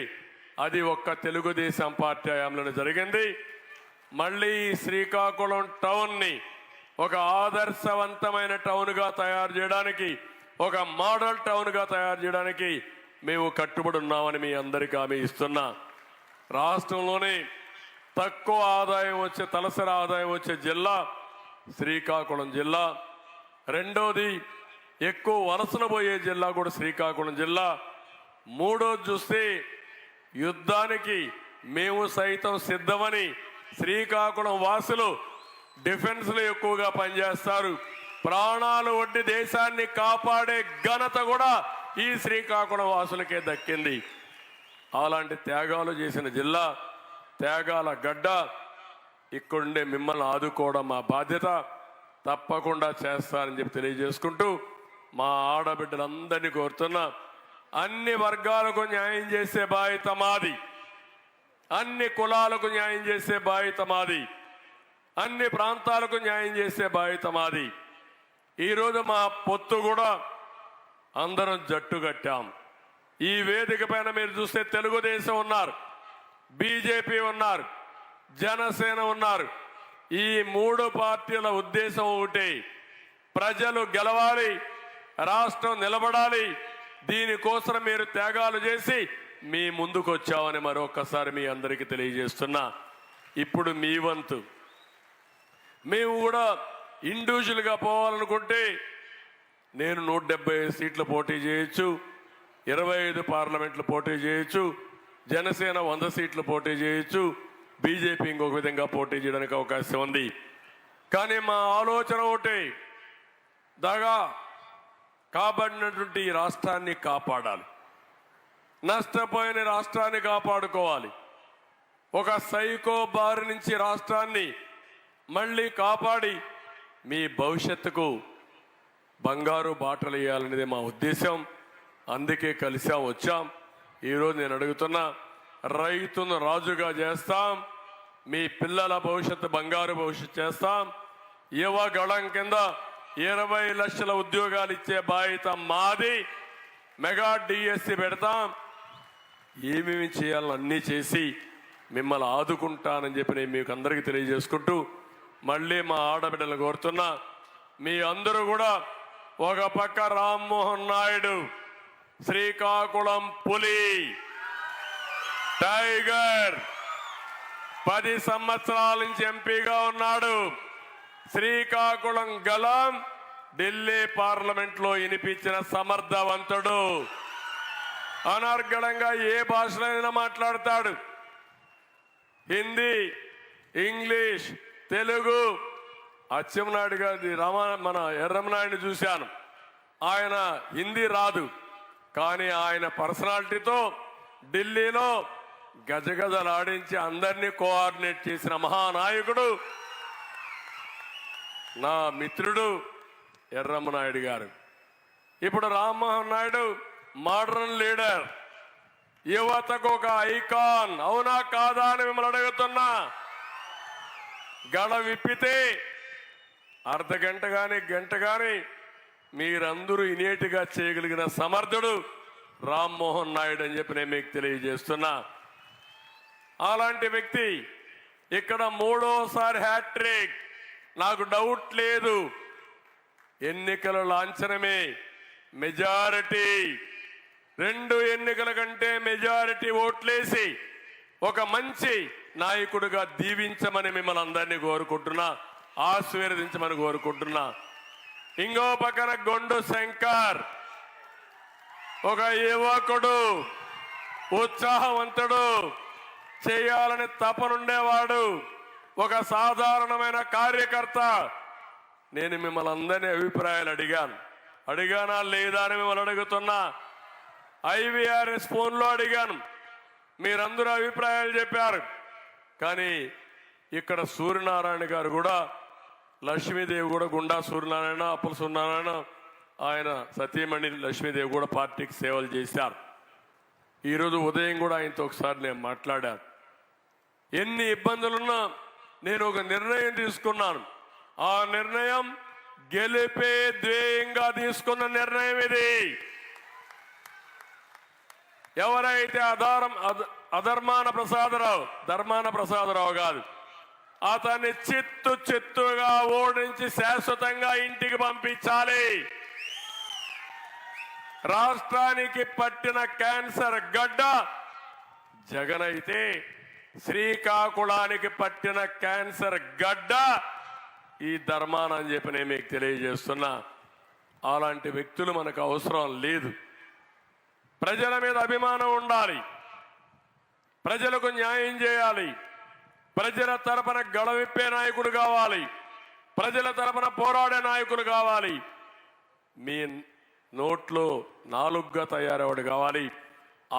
అది ఒక్క తెలుగుదేశం పార్టీ హయాంలో జరిగింది. మళ్ళీ ఈ శ్రీకాకుళం టౌన్ని ఒక ఆదర్శవంతమైన టౌన్గా తయారు చేయడానికి, ఒక మోడల్ టౌన్గా తయారు చేయడానికి మేము కట్టుబడి ఉన్నామని మీ అందరికీ హామీ ఇస్తున్నా. రాష్ట్రంలోనే తక్కువ ఆదాయం వచ్చే, తలసరి ఆదాయం వచ్చే జిల్లా శ్రీకాకుళం జిల్లా. రెండోది ఎక్కువ వలసలు పోయే జిల్లా కూడా శ్రీకాకుళం జిల్లా. మూడోది చూస్తే యుద్ధానికి మేము సైతం సిద్ధమని శ్రీకాకుళం వాసులు డిఫెన్స్లో ఎక్కువగా పనిచేస్తారు. ప్రాణాలు ఒడ్డి దేశాన్ని కాపాడే ఘనత కూడా ఈ శ్రీకాకుళం వాసులకే దక్కింది. అలాంటి త్యాగాలు చేసిన జిల్లా, త్యాగాల గడ్డ. ఇక్కడుండే మిమ్మల్ని ఆదుకోవడం మా బాధ్యత. తప్పకుండా చేస్తారని చెప్పి తెలియజేసుకుంటూ మా ఆడబిడ్డలందరినీ కోరుతున్నా, అన్ని వర్గాలకు న్యాయం చేసే బాధ్యత మాది, అన్ని కులాలకు న్యాయం చేసే బాధ్యత మాది, అన్ని ప్రాంతాలకు న్యాయం చేసే బాధ్యత మాది. ఈరోజు మా పొత్తు కూడా అందరం జట్టు కట్టాం. ఈ వేదిక పైన మీరు చూస్తే తెలుగుదేశం ఉన్నారు, బీజేపీ ఉన్నారు, జనసేన ఉన్నారు. ఈ మూడు పార్టీల ఉద్దేశం ఒకటే, ప్రజలు గెలవాలి, రాష్ట్రం నిలబడాలి. దీనికోసం మీరు త్యాగాలు చేసి మీ ముందుకు వచ్చామని మరొకసారి మీ అందరికీ తెలియజేస్తున్నా. ఇప్పుడు మీ వంతు. మేము కూడా ఇండివిజువల్గా పోవాలనుకుంటే నేను 175 సీట్లు పోటీ చేయొచ్చు, 25 పార్లమెంట్లు పోటీ చేయొచ్చు, జనసేన 100 సీట్లు పోటీ చేయొచ్చు, బీజేపీ ఇంకొక విధంగా పోటీ చేయడానికి అవకాశం ఉంది. కానీ మా ఆలోచన ఒకటే, దగా కాబడినటువంటి ఈ రాష్ట్రాన్ని కాపాడాలి, నష్టపోయిన రాష్ట్రాన్ని కాపాడుకోవాలి. ఒక సైకో బారి నుంచి రాష్ట్రాన్ని మళ్ళీ కాపాడి మీ భవిష్యత్తుకు బంగారు బాటలు వేయాలనేది మా ఉద్దేశం. అందుకే కలిసాం, వచ్చాం. ఈరోజు నేను అడుగుతున్నా, రైతును రాజుగా చేస్తాం, మీ పిల్లల భవిష్యత్తు బంగారు భవిష్యత్తు చేస్తాం. యువ గళం కింద 20 లక్షల ఉద్యోగాలు ఇచ్చే బాధ్యత మాది. మెగా డిఎస్సి పెడతాం. ఏమేమి చేయాలని అన్నీ చేసి మిమ్మల్ని ఆదుకుంటానని చెప్పి నేను మీకు అందరికీ తెలియజేసుకుంటూ మళ్ళీ మా ఆడబిడ్డలు కోరుతున్నా, మీ అందరూ కూడా ఒక పక్క రామ్మోహన్ నాయుడు శ్రీకాకుళం పులి, టైగర్, 10 సంవత్సరాల నుంచి ఎంపీగా ఉన్నాడు. శ్రీకాకుళం గలం ఢిల్లీ పార్లమెంట్ లో వినిపించిన సమర్థవంతుడు. అనర్గళంగా ఏ భాషలో మాట్లాడతాడు. హిందీ, ఇంగ్లీష్, తెలుగు. అచ్చెన్నాయుడు గారి మన ఎర్రమనాయుడిని చూశాను, ఆయన హిందీ రాదు, కానీ ఆయన పర్సనాలిటీతో ఢిల్లీలో గజగజలాడించి అందరినీ కోఆర్డినేట్ చేసిన మహానాయకుడు నా మిత్రుడు ఎర్రమనాయుడు గారు. ఇప్పుడు రామ్మోహన్ నాయుడు మోడర్న్ లీడర్, యువతకు ఒక ఐకాన్. అవునా కాదా అని మిమ్మల్ని అడుగుతున్నా. గడ విప్పితే అర్ధగంట కానీ గంట కానీ మీరందరూ ఇనేటిగా చేయగలిగిన సమర్థుడు రామ్మోహన్ నాయుడు అని చెప్పి నేను మీకు తెలియజేస్తున్నా. అలాంటి వ్యక్తి ఇక్కడ 3వ హ్యాట్రిక్. నాకు డౌట్ లేదు, ఎన్నికల లాంఛనమే మెజారిటీ. 2 ఎన్నికల కంటే మెజారిటీ ఓట్లేసి ఒక మంచి నాయకుడిగా దీవించమని మిమ్మల్ని అందరినీ కోరుకుంటున్నా, ఆశీర్వదించమని కోరుకుంటున్నా. ఇంకో పక్కన గొండు శంకర్ ఒక యువకుడు, ఉత్సాహవంతుడు, చేయాలని తపనుండేవాడు, ఒక సాధారణమైన కార్యకర్త. నేను మిమ్మల్ని అందరినీ అభిప్రాయాలు అడిగానా లేదా అని మిమ్మల్ని అడుగుతున్నా. IVRS ఫోన్లో అడిగాను, మీరందరూ అభిప్రాయాలు చెప్పారు. కానీ ఇక్కడ సూర్యనారాయణ గారు కూడా, లక్ష్మీదేవి కూడా, గుండా సూర్యనారాయణ, అప్పుల సూర్యనారాయణ, ఆయన సతీమణి లక్ష్మీదేవి కూడా పార్టీకి సేవలు చేశారు. ఈరోజు ఉదయం కూడా ఆయనతో ఒకసారి నేను మాట్లాడాను. ఎన్ని ఇబ్బందులున్నా నేను ఒక నిర్ణయం తీసుకున్నాను. ఆ నిర్ణయం గెలిపే ధ్యేయంగా తీసుకున్న నిర్ణయం ఇది. ఎవరైతే ధర్మాన ప్రసాదరావు కాదు, అతన్ని చిత్తుగా ఓడించి శాశ్వతంగా ఇంటికి పంపించాలి. రాష్ట్రానికి పట్టిన క్యాన్సర్ గడ్డ జగన్ అయితే, శ్రీకాకుళానికి పట్టిన క్యాన్సర్ గడ్డ ఈ ధర్మాన అని చెప్పి నేను మీకు తెలియజేస్తున్నా. అలాంటి వ్యక్తులు మనకు అవసరం లేదు. ప్రజల మీద అభిమానం ఉండాలి, ప్రజలకు న్యాయం చేయాలి, ప్రజల తరపున గళవిప్పే నాయకుడు కావాలి, ప్రజల తరపున పోరాడే నాయకులు కావాలి. మీ నోట్లో నాలుగుగా తయారవాడు కావాలి.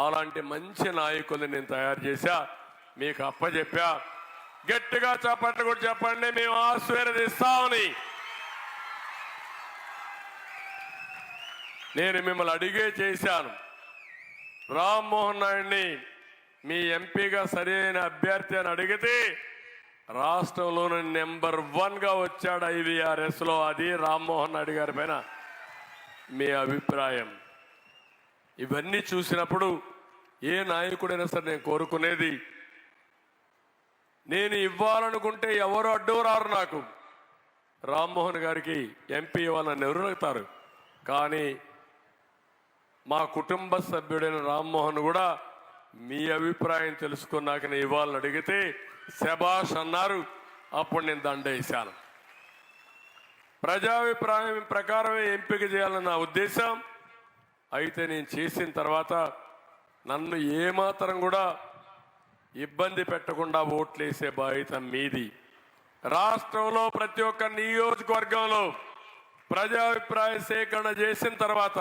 అలాంటి మంచి నాయకుల్ని నేను తయారు చేశా, మీకు అప్పచెప్పా. గట్టిగా చప్పట్లు కూడా చెప్పండి, మేము ఆశీర్వదిస్తామని. నేను మిమ్మల్ని అడిగే చేశాను. రామ్మోహన్ నాయుడిని మీ ఎంపీగా సరైన అభ్యర్థి అని అడిగితే రాష్ట్రంలోని నెంబర్ 1గా వచ్చాడు IVRS లో. అది రామ్మోహన్ నాయుడు గారి పైన మీ అభిప్రాయం. ఇవన్నీ చూసినప్పుడు ఏ నాయకుడైనా సరే నేను కోరుకునేది, నేను ఇవ్వాలనుకుంటే ఎవరు అడ్డు రారు. నాకు రామ్మోహన్ గారికి ఎంపీ ఇవ్వాలని ఎవరు అడుగుతారు, కానీ మా కుటుంబ సభ్యుడైన రామ్మోహన్ కూడా మీ అభిప్రాయం తెలుసుకున్నాక నేను ఇవ్వాలని అడిగితే శభాష్ అన్నారు. అప్పుడు నేను దండేశాను. ప్రజాభిప్రాయం ప్రకారమే ఎంపిక చేయాలని నా ఉద్దేశం. అయితే నేను చేసిన తర్వాత నన్ను ఏమాత్రం కూడా ఇబ్బంది పెట్టకుండా ఓట్లేసే బాధ్యత మీది. రాష్ట్రంలో ప్రతి ఒక్క నియోజకవర్గంలో ప్రజాభిప్రాయ సేకరణ చేసిన తర్వాత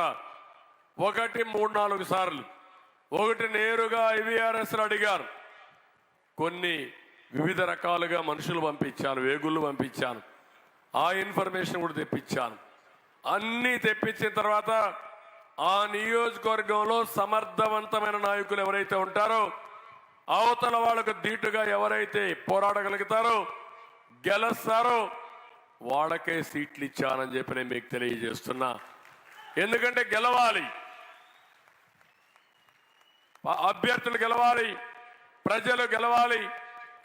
3-4 సార్లు, ఒకటి నేరుగా IVRS అడిగారు, కొన్ని వివిధ రకాలుగా మనుషులు పంపించాను, వేగుళ్ళు పంపించాను, ఆ ఇన్ఫర్మేషన్ కూడా తెప్పించాను. అన్నీ తెప్పించిన తర్వాత ఆ నియోజకవర్గంలో సమర్థవంతమైన నాయకులు ఎవరైతే ఉంటారో, అవతల వాళ్ళకు ధీటుగా ఎవరైతే పోరాడగలుగుతారో, గెలుస్తారో వాళ్ళకే సీట్లు ఇచ్చానని చెప్పి నేను మీకు తెలియజేస్తున్నా. ఎందుకంటే గెలవాలి, అభ్యర్థులు గెలవాలి, ప్రజలు గెలవాలి,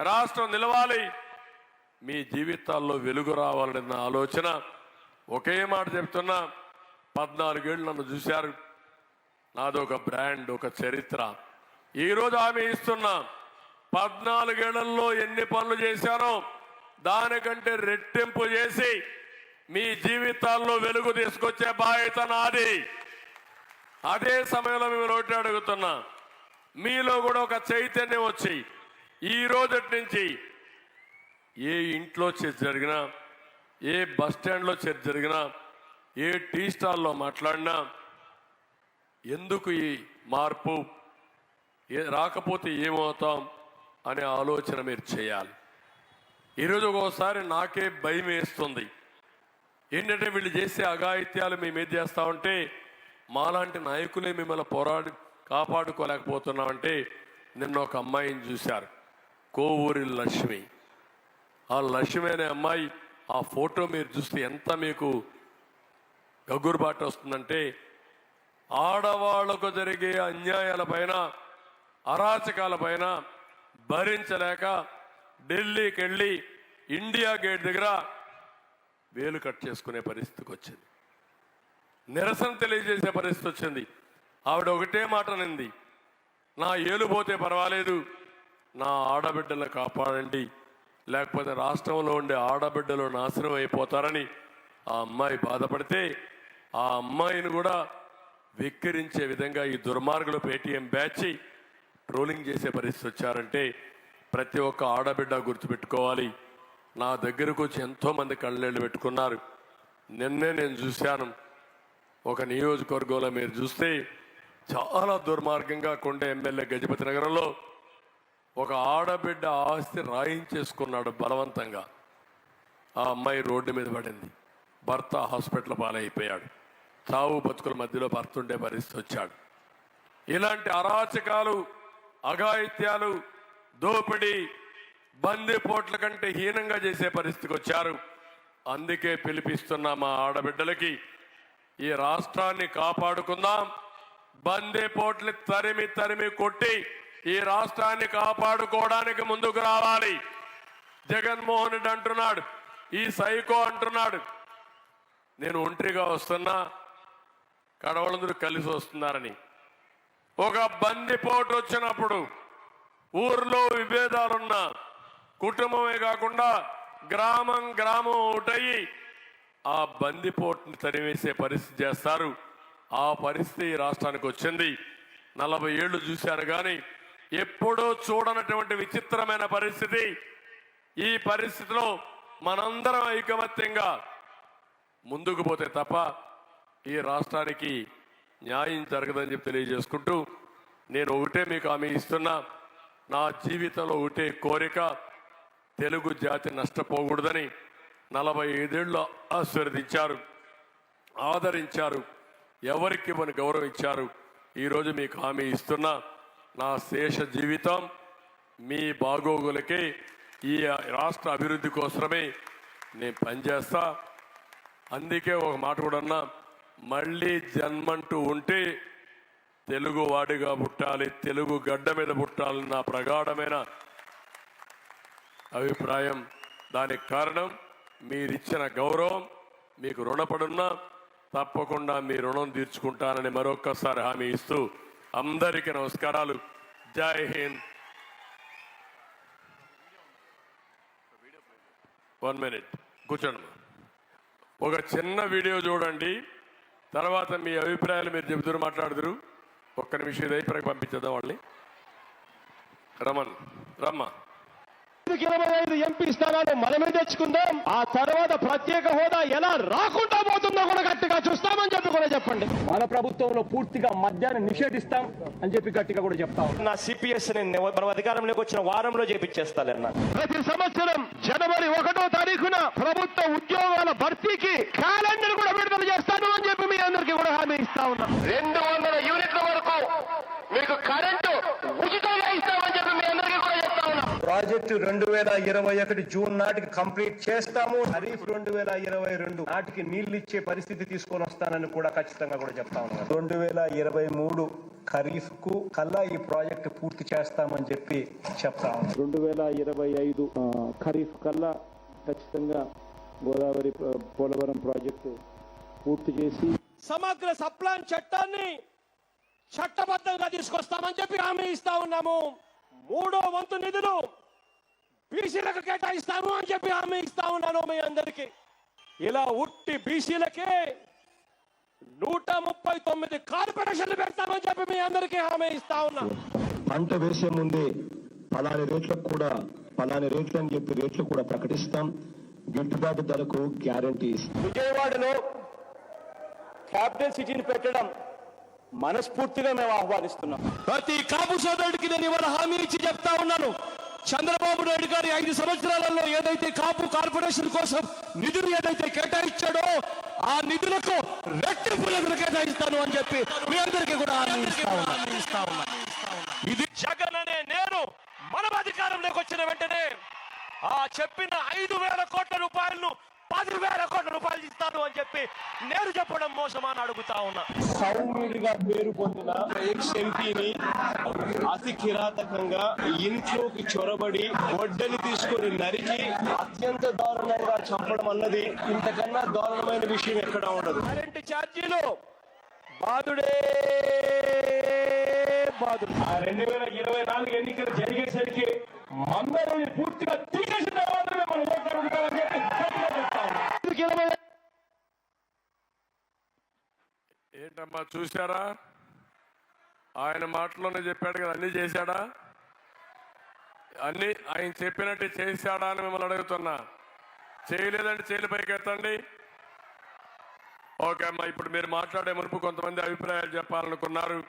రాష్ట్రం నిలవాలి, మీ జీవితాల్లో వెలుగు రావాలన్న ఆలోచన. ఒకే మాట చెప్తున్నా, 14 ఏళ్ళు నన్ను చూశారు. నాదొక బ్రాండ్, ఒక చరిత్ర. ఈరోజు హామీ ఇస్తున్నా, 14 ఏళ్లలో ఎన్ని పనులు చేశానో దానికంటే రెట్టింపు చేసి మీ జీవితాల్లో వెలుగు తీసుకొచ్చే బాధ్యత నాది. అదే సమయంలో మేము ఒకటి అడుగుతున్నా, మీలో కూడా ఒక చైతన్యం వచ్చి ఈ రోజటి నుంచి ఏ ఇంట్లో చర్చ జరిగినా, ఏ బస్ స్టాండ్లో చర్చ జరిగినా, ఏ టీ స్టాల్లో మాట్లాడినా ఎందుకు ఈ మార్పు, రాకపోతే ఏమవుతాం అనే ఆలోచన మీరు చేయాలి. ఈరోజు ఒక్కోసారి నాకే భయం వేస్తుంది. ఏంటంటే వీళ్ళు చేసే అఘాయిత్యాలు మీ మీద చేస్తా ఉంటే మాలాంటి నాయకులే మిమ్మల్ని కాపాడుకోలేకపోతున్నామంటే, నిన్న ఒక అమ్మాయిని చూశారు, కోవూరి లక్ష్మి. ఆ లక్ష్మి అనే అమ్మాయి, ఆ ఫోటో మీరు చూస్తే ఎంత మీకు గగురుబాటు వస్తుందంటే, ఆడవాళ్లకు జరిగే అన్యాయాలపైన, అరాచకాలపైన భరించలేక ఢిల్లీకి వెళ్ళి ఇండియా గేట్ దగ్గర వేలు కట్ చేసుకునే పరిస్థితికి వచ్చింది. నిరసన తెలియజేసే పరిస్థితి వచ్చింది. ఆవిడ ఒకటే మాట అనింది, నా ఏలు పోతే పర్వాలేదు, నా ఆడబిడ్డలను కాపాడండి, లేకపోతే రాష్ట్రంలో ఉండే ఆడబిడ్డలు నాశనం అయిపోతారని ఆ అమ్మాయి బాధపడితే, ఆ అమ్మాయిని కూడా వెక్కిరించే విధంగా ఈ దుర్మార్గులు పేటీఎం బ్యాచ్ ట్రోలింగ్ చేసే పరిస్థితి వచ్చారంటే ప్రతి ఒక్క ఆడబిడ్డ గుర్తుపెట్టుకోవాలి. నా దగ్గరకు వచ్చి ఎంతోమంది కళ్ళనీళ్ళు పెట్టుకున్నారు. నిన్నే నేను చూశాను, ఒక నియోజకవర్గంలో మీరు చూస్తే చాలా దుర్మార్గంగా కొండ ఎమ్మెల్యే గజపతి నగరంలో ఒక ఆడబిడ్డ ఆస్తి రాయించేసుకున్నాడు బలవంతంగా. ఆ అమ్మాయి రోడ్డు మీద పడింది, భర్త హాస్పిటల్ పాలైపోయాడు, చావు బతుకుల మధ్యలో భర్త ఉండే పరిస్థితి వచ్చాడు. ఇలాంటి అరాచకాలు, అఘాయిత్యాలు, దోపిడీ, బందిపోట్ల కంటే హీనంగా చేసే పరిస్థితికి వచ్చారు. అందుకే పిలిపిస్తున్నా మా ఆడబిడ్డలకి, ఈ రాష్ట్రాన్ని కాపాడుకుందాం. బందిపోట్లు తరిమి తరిమి కొట్టి ఈ రాష్ట్రాన్ని కాపాడుకోవడానికి ముందుకు రావాలి. జగన్మోహన్ రెడ్డి అంటున్నాడు, ఈ సైకో అంటున్నాడు నేను ఒంటరిగా వస్తున్నా, కడవలందరూ కలిసి వస్తున్నారని. ఒక బందిపోటు వచ్చినప్పుడు ఊర్లో విభేదాలున్న కుటుంబమే కాకుండా గ్రామం గ్రామం ఒకటయ్యి ఆ బందిపోటుని తరివేసే పరిస్థితి చేస్తారు. ఆ పరిస్థితి ఈ రాష్ట్రానికి వచ్చింది. 40 ఏళ్లు చూశారు కానీ ఎప్పుడూ చూడనటువంటి విచిత్రమైన పరిస్థితి. ఈ పరిస్థితిలో మనందరం ఐకమత్యంగా ముందుకు పోతే తప్ప ఈ రాష్ట్రానికి న్యాయం జరగదని చెప్పి తెలియజేసుకుంటూ, నేను ఒకటే మీకు హామీ ఇస్తున్నా, నా జీవితంలో ఒకటే కోరిక, తెలుగు జాతి నష్టపోకూడదని. 45 ఏళ్ళు ఆశీర్వదించారు, ఆదరించారు, ఎవరికి మన గౌరవం ఇచ్చారు. ఈరోజు మీకు హామీ ఇస్తున్నా, నా శేష జీవితం మీ బాగోగులకే, ఈ రాష్ట్ర అభివృద్ధి కోసమే నేను పనిచేస్తా. అందుకే ఒక మాట కూడా అన్నా, మళ్ళీ జన్మంటూ ఉంటే తెలుగు వాడిగా పుట్టాలి, తెలుగు గడ్డ మీద పుట్టాలని నా ప్రగాఢమైన అభిప్రాయం. దానికి కారణం మీరిచ్చిన గౌరవం. మీకు రుణపడున్నా తప్పకుండా మీ రుణం తీర్చుకుంటానని మరొక్కసారి హామీ ఇస్తూ అందరికీ నమస్కారాలు. జై హింద్. 1 minute కూర్చోండి. ఒక చిన్న వీడియో చూడండి, తర్వాత మీ అభిప్రాయాలు మీరు చెబుతూ మాట్లాడుదురు. ఒక్క నిమిషం ఇది అయిపోయి పంపించేద్దాం వాళ్ళని. రమ్మ 25 ఎంపీ స్థానాలు మనమే తెచ్చుకుందాం. ఆ తర్వాత ప్రత్యేక హోదా ఎలా రాకుండా పోతుందో కూడా గట్టిగా చూస్తామని చెప్పి కూడా చెప్పండి. మన ప్రభుత్వంలో పూర్తిగా మద్యాన్ని నిషేధిస్తాం అని చెప్పి గట్టిగా కూడా చెప్తాం. నా సిపిఎస్ మనం అధికారంలోకి వచ్చిన వారంలో చేపించేస్తానన్నా. ప్రతి సంవత్సరం జనవరి 1వ తారీఖున ప్రభుత్వ ఉద్యోగాల భర్తీకి క్యాలెండర్ కూడా విడుదల చేస్తాను అని చెప్పి మీ అందరికీ కూడా హామీ ఇస్తా ఉన్నాం. 200 యూనిట్ల వరకు మీకు కరెంటు ఉచితంగా ఇస్తామని చెప్పి మీ అందరికీ కూడా చెప్తా ఉన్నాం. ప్రాజెక్టు 2021 జూన్ నాటికి కంప్లీట్ చేస్తాము. ఖరీఫ్ 2022 నాటికి నీళ్లు ఇచ్చే పరిస్థితి తీసుకొని వస్తానని కూడా ఖచ్చితంగా కూడా చెప్తా ఉన్నాం. 2023 ఖరీఫ్ కు కల్లా ఈ ప్రాజెక్టు పూర్తి చేస్తామని చెప్పి చెప్తా ఉన్నాం. 2025 ఖరీఫ్ కల్లా ఖచ్చితంగా గోదావరి పోలవరం ప్రాజెక్టు పూర్తి చేసి సమగ్ర సప్లాన్ చట్టాన్ని చట్టబద్ధంగా తీసుకొస్తామని చెప్పి హామీ ఇస్తా ఉన్నాము. 3వ వంతు నిధులు బీసీలకు కేటాయిస్తాము అని చెప్పి హామీ ఇస్తా ఉన్నాను మీ అందరికీ. ఇలా ఉట్టి బీసీలకే 139 కార్పొరేషన్లు పెడతామని చెప్పి మీ అందరికీ హామీ ఇస్తా ఉన్నా. పంట వేసే ముందే పలాని రేట్లకు కూడా పలాని రేట్లు అని చెప్పి రేట్లు కూడా ప్రకటిస్తాం. గిట్టుబాటు ధరకు గ్యారంటీ. విజయవాడలో క్యాపిటల్ సిటీని పెట్టడం మనస్ఫూర్తిగా మేము ఆహ్వానిస్తున్నాం. ప్రతి కాపు సోదరుడికి నేను ఇవాళ హామీ ఇచ్చి చెప్తా ఉన్నాను. చంద్రబాబు నాయుడు గారి 5 సంవత్సరాలలో ఏదైతే కాపు కార్పొరేషన్ కోసం నిధులు ఏదైతే కేటాయించాడో ఆ నిధులకు రెట్టింపు నిధులు కేటాయిస్తాను అని చెప్పి మీ అందరికీ కూడా హామీ ఇస్తా ఉన్నా. ఇది జగన్ అనే నేను మనం అధికారంలోకి వచ్చిన వెంటనే ఆ చెప్పిన 5,000 కోట్ల రూపాయలను 10,000 కోట్ల రూపాయలు ఇస్తాను అని చెప్పి నేను చెప్పడం మోసమా అని అడుగుతా ఉన్నా. సౌమ్యుడిగా పేరు పొందిన ఎంపీని అతి కిరాతకంగా ఇంట్లోకి చొరబడి గొడ్డని తీసుకొని నరికి అత్యంత దారుణంగా చంపడం అన్నది ఇంతకన్నా దారుణమైన విషయం ఎక్కడా ఉండదు. కరెంటు ఛార్జీలు బాధుడే బాధుడు. 2024 ఎన్నికలు జరిగేసరికి అందరినీ పూర్తిగా తీసేసిన మాత్రమే మనం ఓట్లాడుకుంటామని చెప్పి ఏంటమ్మా చూశారా? ఆయన మాటలోనే చెప్పాడు కదా, అన్ని చేశాడా? అన్ని ఆయన చెప్పినట్టు చేశాడా అని మిమ్మల్ని అడుగుతున్నా. చేయలేదంటే చేయలు పైకి ఎత్తండి. ఓకే అమ్మా, ఇప్పుడు మీరు మాట్లాడే మునుపు కొంతమంది అభిప్రాయాలు చెప్పాలనుకున్నారు.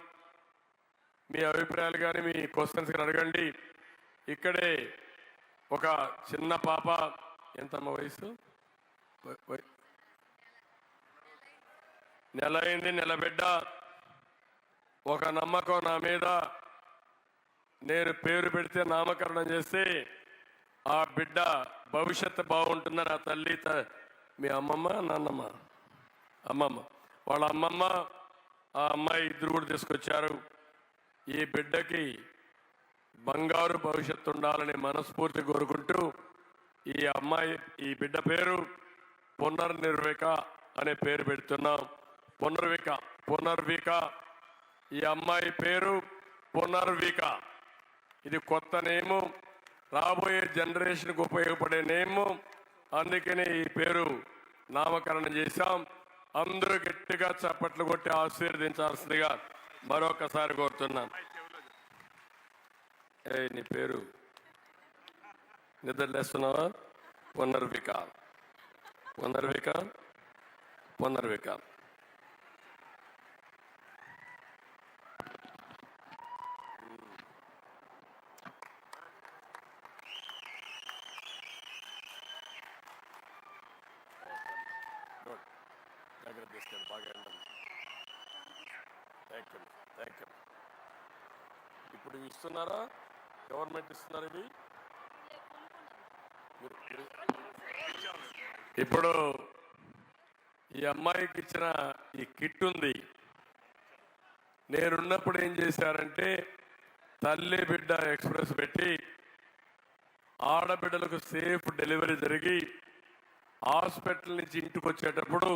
మీ అభిప్రాయాలు కానీ మీ క్వశ్చన్స్ కానీ అడగండి. ఇక్కడే ఒక చిన్న పాప, ఎంతమ్మ వయసు? నెల అయింది, నెల బిడ్డ ఒక నమ్మకం నా మీద, నేను పేరు పెడితే నామకరణం చేస్తే ఆ బిడ్డ భవిష్యత్తు బాగుంటుందని ఆ తల్లి మీ అమ్మమ్మ నాన్నమ్మ అమ్మమ్మ వాళ్ళ అమ్మమ్మ ఆ అమ్మాయి ఇద్దరు కూడా తీసుకొచ్చారు. ఈ బిడ్డకి బంగారు భవిష్యత్తు ఉండాలని మనస్ఫూర్తి కోరుకుంటూ ఈ బిడ్డ పేరు పునర్నిర్విక అనే పేరు పెడుతున్నాం. పునర్విక ఈ అమ్మాయి పేరు పునర్విక. ఇది కొత్త నేము, రాబోయే జనరేషన్కు ఉపయోగపడే నేము. అందుకని ఈ పేరు నామకరణం చేశాం. అందరూ గట్టిగా చప్పట్లు కొట్టి ఆశీర్వదించాల్సిందిగా మరొకసారి కోరుతున్నాను. నీ పేరు నిద్రలేస్తున్నావా? పునర్విక. ఇప్పుడు ఇస్తున్నారా? గవర్నమెంట్ ఇస్తున్నారు ఇవి. ఇప్పుడు ఈ అమ్మాయికి ఇచ్చిన ఈ కిట్ ఉంది. నేనున్నప్పుడు ఏం చేశారంటే తల్లి బిడ్డ ఎక్స్ప్రెస్ పెట్టి ఆడబిడ్డలకు సేఫ్ డెలివరీ జరిగి హాస్పిటల్ నుంచి ఇంటికి వచ్చేటప్పుడు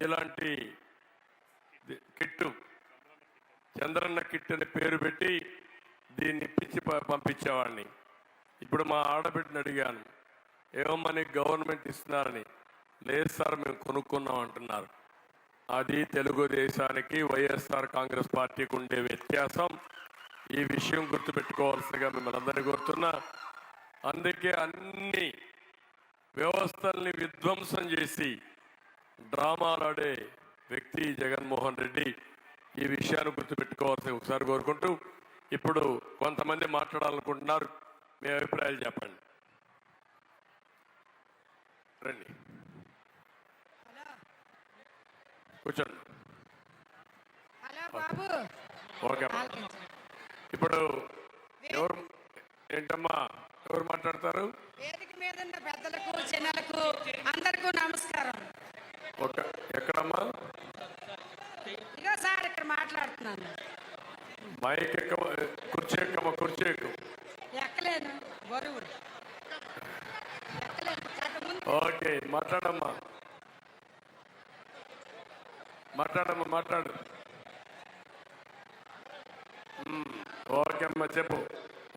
ఇలాంటి కిట్టు, చంద్రన్న కిట్ అని పేరు పెట్టి దీన్ని ఇప్పించి పంపించేవాడిని. ఇప్పుడు మా ఆడబిడ్డని అడిగాను, ఏమని గవర్నమెంట్ ఇస్తున్నారని. లేదు సార్, మేము కొనుక్కున్నాం అంటున్నారు. అది తెలుగుదేశానికి వైఎస్ఆర్ కాంగ్రెస్ పార్టీకి ఉండే వ్యత్యాసం. ఈ విషయం గుర్తుపెట్టుకోవాల్సిందిగా మిమ్మల్ని అందరినీ కోరుతున్నా. అందుకే అన్ని వ్యవస్థల్ని విధ్వంసం చేసి డ్రామాలాడే వ్యక్తి జగన్మోహన్ రెడ్డి. ఈ విషయాన్ని గుర్తుపెట్టుకోవాల్సి ఒకసారి కోరుకుంటూ, ఇప్పుడు కొంతమంది మాట్లాడాలనుకుంటున్నారు. మీ అభిప్రాయాలు చెప్పండి. రండి, కూర్చోండి. ఓకే, ఇప్పుడు ఎవరు ఏంటమ్మా, ఎవరు మాట్లాడతారు? వేదిక మీద ఉన్న పెద్దలకు చిన్నలకు అందరికీ నమస్కారం. ఎక్కడమ్మా? ఇగో సార్ ఇక్కడ మాట్లాడుతున్నాను. మైక్ కుర్చీ ఎక్కమ్మా, కుర్చీ ఎక్కు. ఎక్కలేను, బరువు ఎక్కలేను. ఓకే, మాట్లాడు. ఓకే అమ్మా, చెప్పు.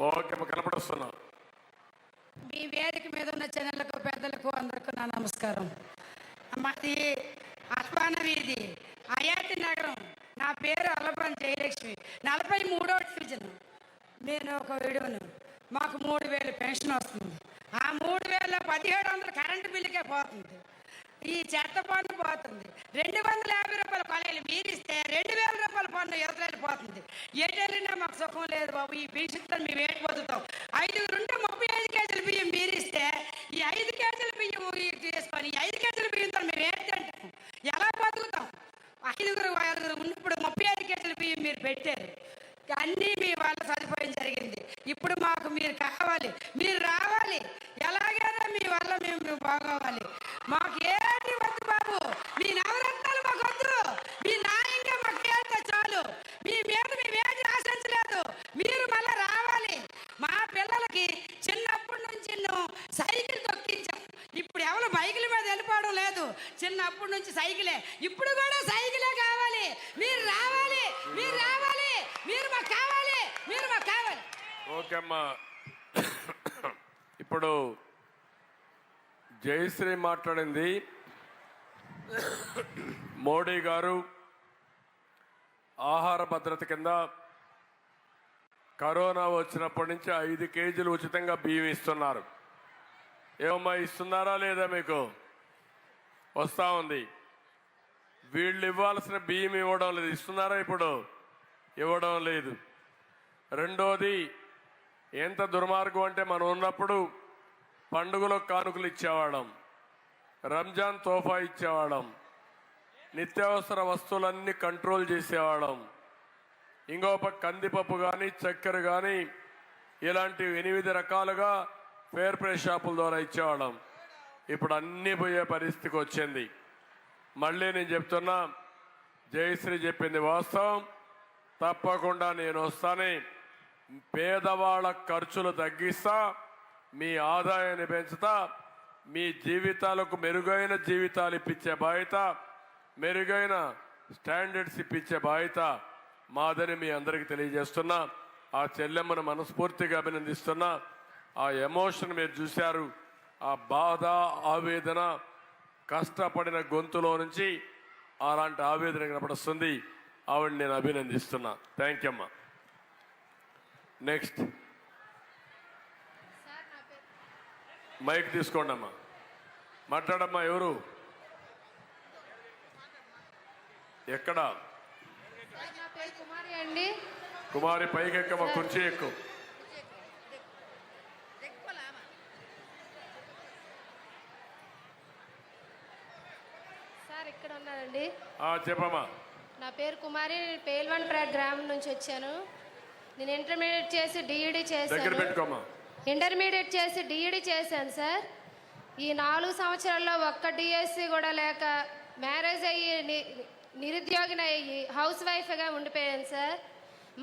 ఓకే అమ్మ, కనపడొస్తున్నావు. మీ వేదిక మీద ఉన్న చిన్నలకు పెద్దలకు అందరికీ నా నమస్కారం. మాది అస్పాన వీధి, అయాటి నగరం. నా పేరు అల్లపని జయలక్ష్మి. 43వ డివిజన్. నేను ఒక విడువను. మాకు 3000 పెన్షన్ వస్తుంది. ఆ 3000లో 1700 కరెంటు బిల్లుకే పోతుంది. ఈ చెత్త పన్ను పోతుంది. 250 రూపాయల కొలైలు మీరిస్తే 2000 రూపాయల పన్ను ఎదురు పోతుంది. ఎటెళ్ళినా మాకు సుఖం లేదు బాబు. ఈ పెన్షన్తో మేము ఏటి బతుకుతాం. 5 ఉంటే 35 కేజీల బియ్యం మీరిస్తే ఈ 5 కేజీల బియ్యం తీసుకొని 5 కేజీల బియ్యంతో మేము ఏటి తింటాం? ఎలా బతుకుతాం? 5 ఉన్నప్పుడు 35 కేజీల బియ్యం మీరు పెట్టారు. అన్నీ మీ వల్ల సదుపాయం జరిగింది. ఇప్పుడు మాకు మీరు కావాలి, మీరు రావాలి. ఎలాగైనా మీ వల్ల మేము బాగోవాలి. మాకు ఏంటి వద్దు బాబు, మీ నవరత్నాలు మాకు వద్దు. మీ న్యాయంగా మాకు ఏంటో చాలు. మీ మీద మేమేది ఆశించలేదు. మీరు మళ్ళీ రావాలి. మా పిల్లలకి చిన్నప్పటి నుంచి సైకిల్ తొక్కించాం. ఇప్పుడు ఎవరు బైకుల మీద వెళ్ళిపోవడం లేదు. చిన్నప్పటి నుంచి సైకిలే, ఇప్పుడు కూడా సైకిలే కావాలి. మీరు రావాలి, మీరు రావాలి, మీరు మాకు కావాలి, మీరు మాకు కావాలి. ఓకే అమ్మా, ఇప్పుడు జయశ్రీ మాట్లాడింది. మోడీ గారు ఆహార భద్రత కింద కరోనా వచ్చినప్పటి నుంచి 5 కేజీలు ఉచితంగా బియ్యం ఇస్తున్నారు. ఏమమ్మా, ఇస్తున్నారా లేదా? మీకు వస్తా ఉంది. వీళ్ళు ఇవ్వాల్సిన బియ్యం ఇవ్వడం లేదు. ఇస్తున్నారా? ఇప్పుడు ఇవ్వడం లేదు. రెండోది, ఎంత దుర్మార్గం అంటే మనం ఉన్నప్పుడు పండుగలో కానుకలు ఇచ్చేవాళ్ళం, రంజాన్ తోఫా ఇచ్చేవాళ్ళం, నిత్యావసర వస్తువులన్నీ కంట్రోల్ చేసేవాళ్ళం. ఇంకో పక్క కందిపప్పు కానీ చక్కెర కానీ ఇలాంటివి 8 రకాలుగా ఫేర్ ప్రైస్ షాపుల ద్వారా ఇచ్చేవాళ్ళం. ఇప్పుడు అన్నీ పోయే పరిస్థితికి వచ్చింది. మళ్ళీ నేను చెప్తున్నా, జయశ్రీ చెప్పింది వాస్తవం. తప్పకుండా నేను వస్తానే, పేదవాళ్ళ ఖర్చులు తగ్గిస్తా, మీ ఆదాయాన్ని పెంచుతా, మీ జీవితాలకు మెరుగైన జీవితాలు ఇప్పించే బాధ్యత, మెరుగైన స్టాండర్డ్స్ ఇప్పించే బాధ్యత మాదని మీ అందరికీ తెలియజేస్తున్నా. ఆ చెల్లెమ్మను మనస్ఫూర్తిగా అభినందిస్తున్నా. ఆ ఎమోషన్ మీరు చూశారు, ఆ బాధ, ఆవేదన, కష్టపడిన గొంతులో నుంచి అలాంటి ఆవేదన కనపడుస్తుంది. ఆవిడ నేను అభినందిస్తున్నా. థ్యాంక్ యూ అమ్మా. నెక్స్ట్ మైక్ తీసుకోండి అమ్మా, మాట్లాడమ్మా. ఎవరు, ఎక్కడ? కుమారి అండి. కుమారి, పైకి ఎక్కమ్మా, కుర్చీ ఎక్కువ. సార్ ఇక్కడ ఉన్నానండి. చెప్పమ్మా. నా పేరు కుమారి, నేను పేల్వన్పేట గ్రామం నుంచి వచ్చాను. నేను ఇంటర్మీడియట్ చేసి డిఈడి చేశాను. ఇంటర్మీడియట్ చేసి డిఈడి చేశాను సార్. ఈ 4 సంవత్సరాల్లో ఒక్క డిఎస్సి కూడా లేక మ్యారేజ్ అయ్యి నిరుద్యోగిని అయ్యి హౌస్ వైఫ్గా ఉండిపోయాను సార్.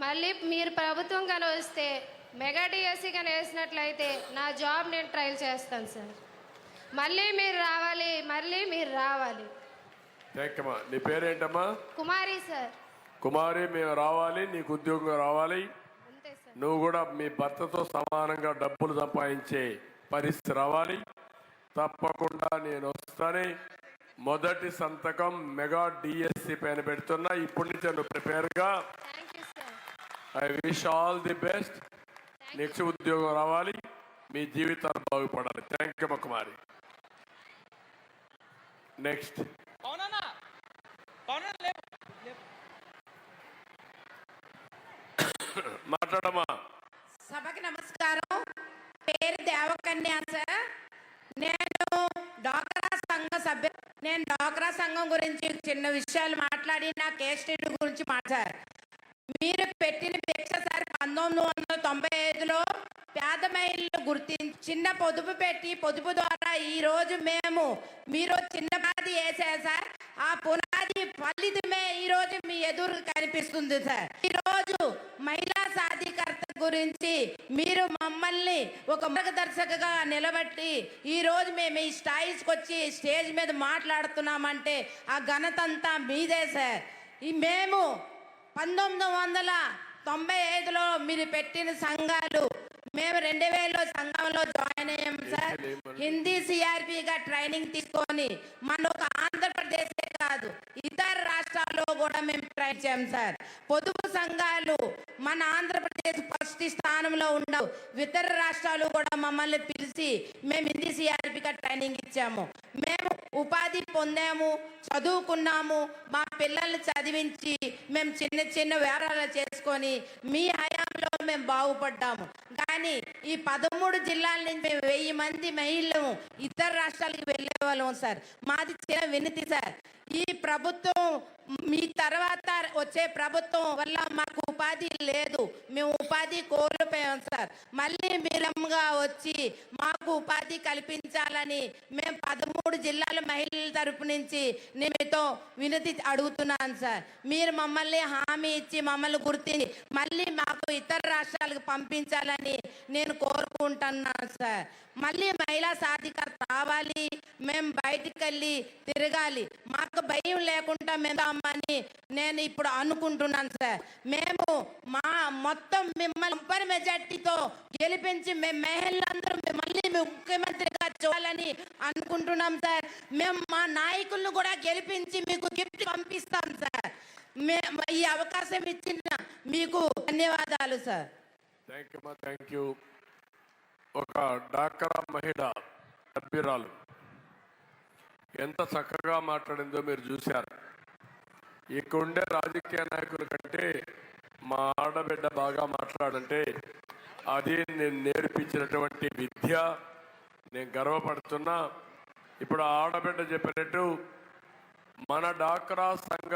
మళ్ళీ మీరు ప్రభుత్వం కానీ వస్తే మెగా డిఎస్సి కానీ వేసినట్లయితే నా జాబ్ నేను ట్రయల్ చేస్తాను సార్. మళ్ళీ మీరు రావాలి. థ్యాంక్ యూ అమ్మా. నీ పేరేంటమ్మా? కుమారి సార్. కుమారి, మేము రావాలి, నీకు ఉద్యోగం రావాలి, అంతే సార్. నువ్వు కూడా మీ భర్తతో సమానంగా డబ్బులు సంపాదించే పరిస్థితి రావాలి. తప్పకుండా నేను వస్తానే. మొదటి సంతకం మెగా డిఎస్సి పైన పెడుతున్నా. ఇప్పటి నుంచి నువ్వు ప్రిపేర్గా. I wish all the best. Next ఉద్యోగం రావాలి, మీ జీవితాలు బాగుపడాలి. Thank you Kumari. నెక్స్ట్ మాట్లాడమ్మా. సభకి నమస్కారం. పేరు దేవకన్య సార్. నేను డ్వాక్రా సంఘ సభ్యు. నేను డ్వాక్రా సంఘం గురించి చిన్న విషయాలు మాట్లాడి నా కేస్ స్టడీ గురించి మాట్లాడారు. మీరు పెట్టిన భిక్ష సార్ 1995లో పేద మహిళలు గుర్తించి చిన్న పొదుపు పెట్టి, పొదుపు ద్వారా ఈరోజు మీరు చిన్న పునాది వేసారు సార్. ఆ పునాది ఫలితమే ఈరోజు మీ ఎదురు కనిపిస్తుంది సార్. ఈరోజు మహిళా సాధికారత గురించి మీరు మమ్మల్ని ఒక మార్గదర్శకగా నిలబెట్టి ఈరోజు మేము ఈ స్థాయికి వచ్చి స్టేజ్ మీద మాట్లాడుతున్నామంటే ఆ ఘనత అంతా మీదే సార్. మేము 1995లో మీరు పెట్టిన సంఘాలు, మేము 2000లో సంఘంలో జాయిన్ అయ్యాం సార్. హిందీ సిఆర్పిగా ట్రైనింగ్ తీసుకొని మన ఒక ఆంధ్రప్రదేశే కాదు ఇతర రాష్ట్రాల్లో కూడా మేము ట్రైన్ చేయం సార్. పొదుపు సంఘాలు మన ఆంధ్రప్రదేశ్ ఫస్ట్ స్థానంలో ఉండవు. ఇతర రాష్ట్రాలు కూడా మమ్మల్ని పిలిచి మేము హిందీ సిఆర్పిగా ట్రైనింగ్ ఇచ్చాము. మేము ఉపాధి పొందాము, చదువుకున్నాము, మా పిల్లల్ని చదివించి మేము చిన్న చిన్న వ్యాపారాలు చేసుకొని మీ హయాంలో మేము బాగుపడ్డాము. కానీ ఈ 13 జిల్లాల నుంచి మేము 1000 మంది మహిళలు ఇతర రాష్ట్రాలకు వెళ్ళే వాళ్ళం సార్. మాది చిన్న వినతి సార్. ఈ ప్రభుత్వం మీ తర్వాత వచ్చే ప్రభుత్వం వల్ల మాకు ఉపాధి లేదు, మేము ఉపాధి కోల్పోయాం సార్. మళ్ళీ మీరంగా వచ్చి మాకు ఉపాధి కల్పించాలని మేము 13 జిల్లాల మహిళల తరపు నుంచి మీతో వినతి అడుగుతున్నాను సార్. మీరు మమ్మల్ని హామీ ఇచ్చి మమ్మల్ని గుర్తించి మళ్ళీ మాకు ఇతర రాష్ట్రాలకు పంపించాలని నేను కోరుకుంటున్నాను సార్. మళ్ళీ మహిళా సాధికారత రావాలి, మేము బయటికి వెళ్ళి తిరగాలి, మాకు భయం లేకుండా మేమని నేను ఇప్పుడు అనుకుంటున్నాను సార్. మేము మొత్తం మిమ్మల్ని మెజార్టీతో గెలిపించి మేము మహిళలందరూ మళ్ళీ ముఖ్యమంత్రిగా చూడాలని అనుకుంటున్నాం సార్. మేము మా నాయకులను కూడా గెలిపించి మీకు గిఫ్ట్ పంపిస్తాం సార్. ఈ అవకాశం ఇచ్చిన మీకు ధన్యవాదాలు సార్. Thank you. ఒక డ్వాక్రా మహిళ సభ్యురాలు ఎంత చక్కగా మాట్లాడిందో మీరు చూశారు. ఇక్కడుండే రాజకీయ నాయకుల కంటే మా ఆడబిడ్డ బాగా మాట్లాడంటే అది నేను నేర్పించినటువంటి విద్య. నేను గర్వపడుతున్నా. ఇప్పుడు ఆడబిడ్డ చెప్పినట్టు మన డ్వాక్రా సంఘ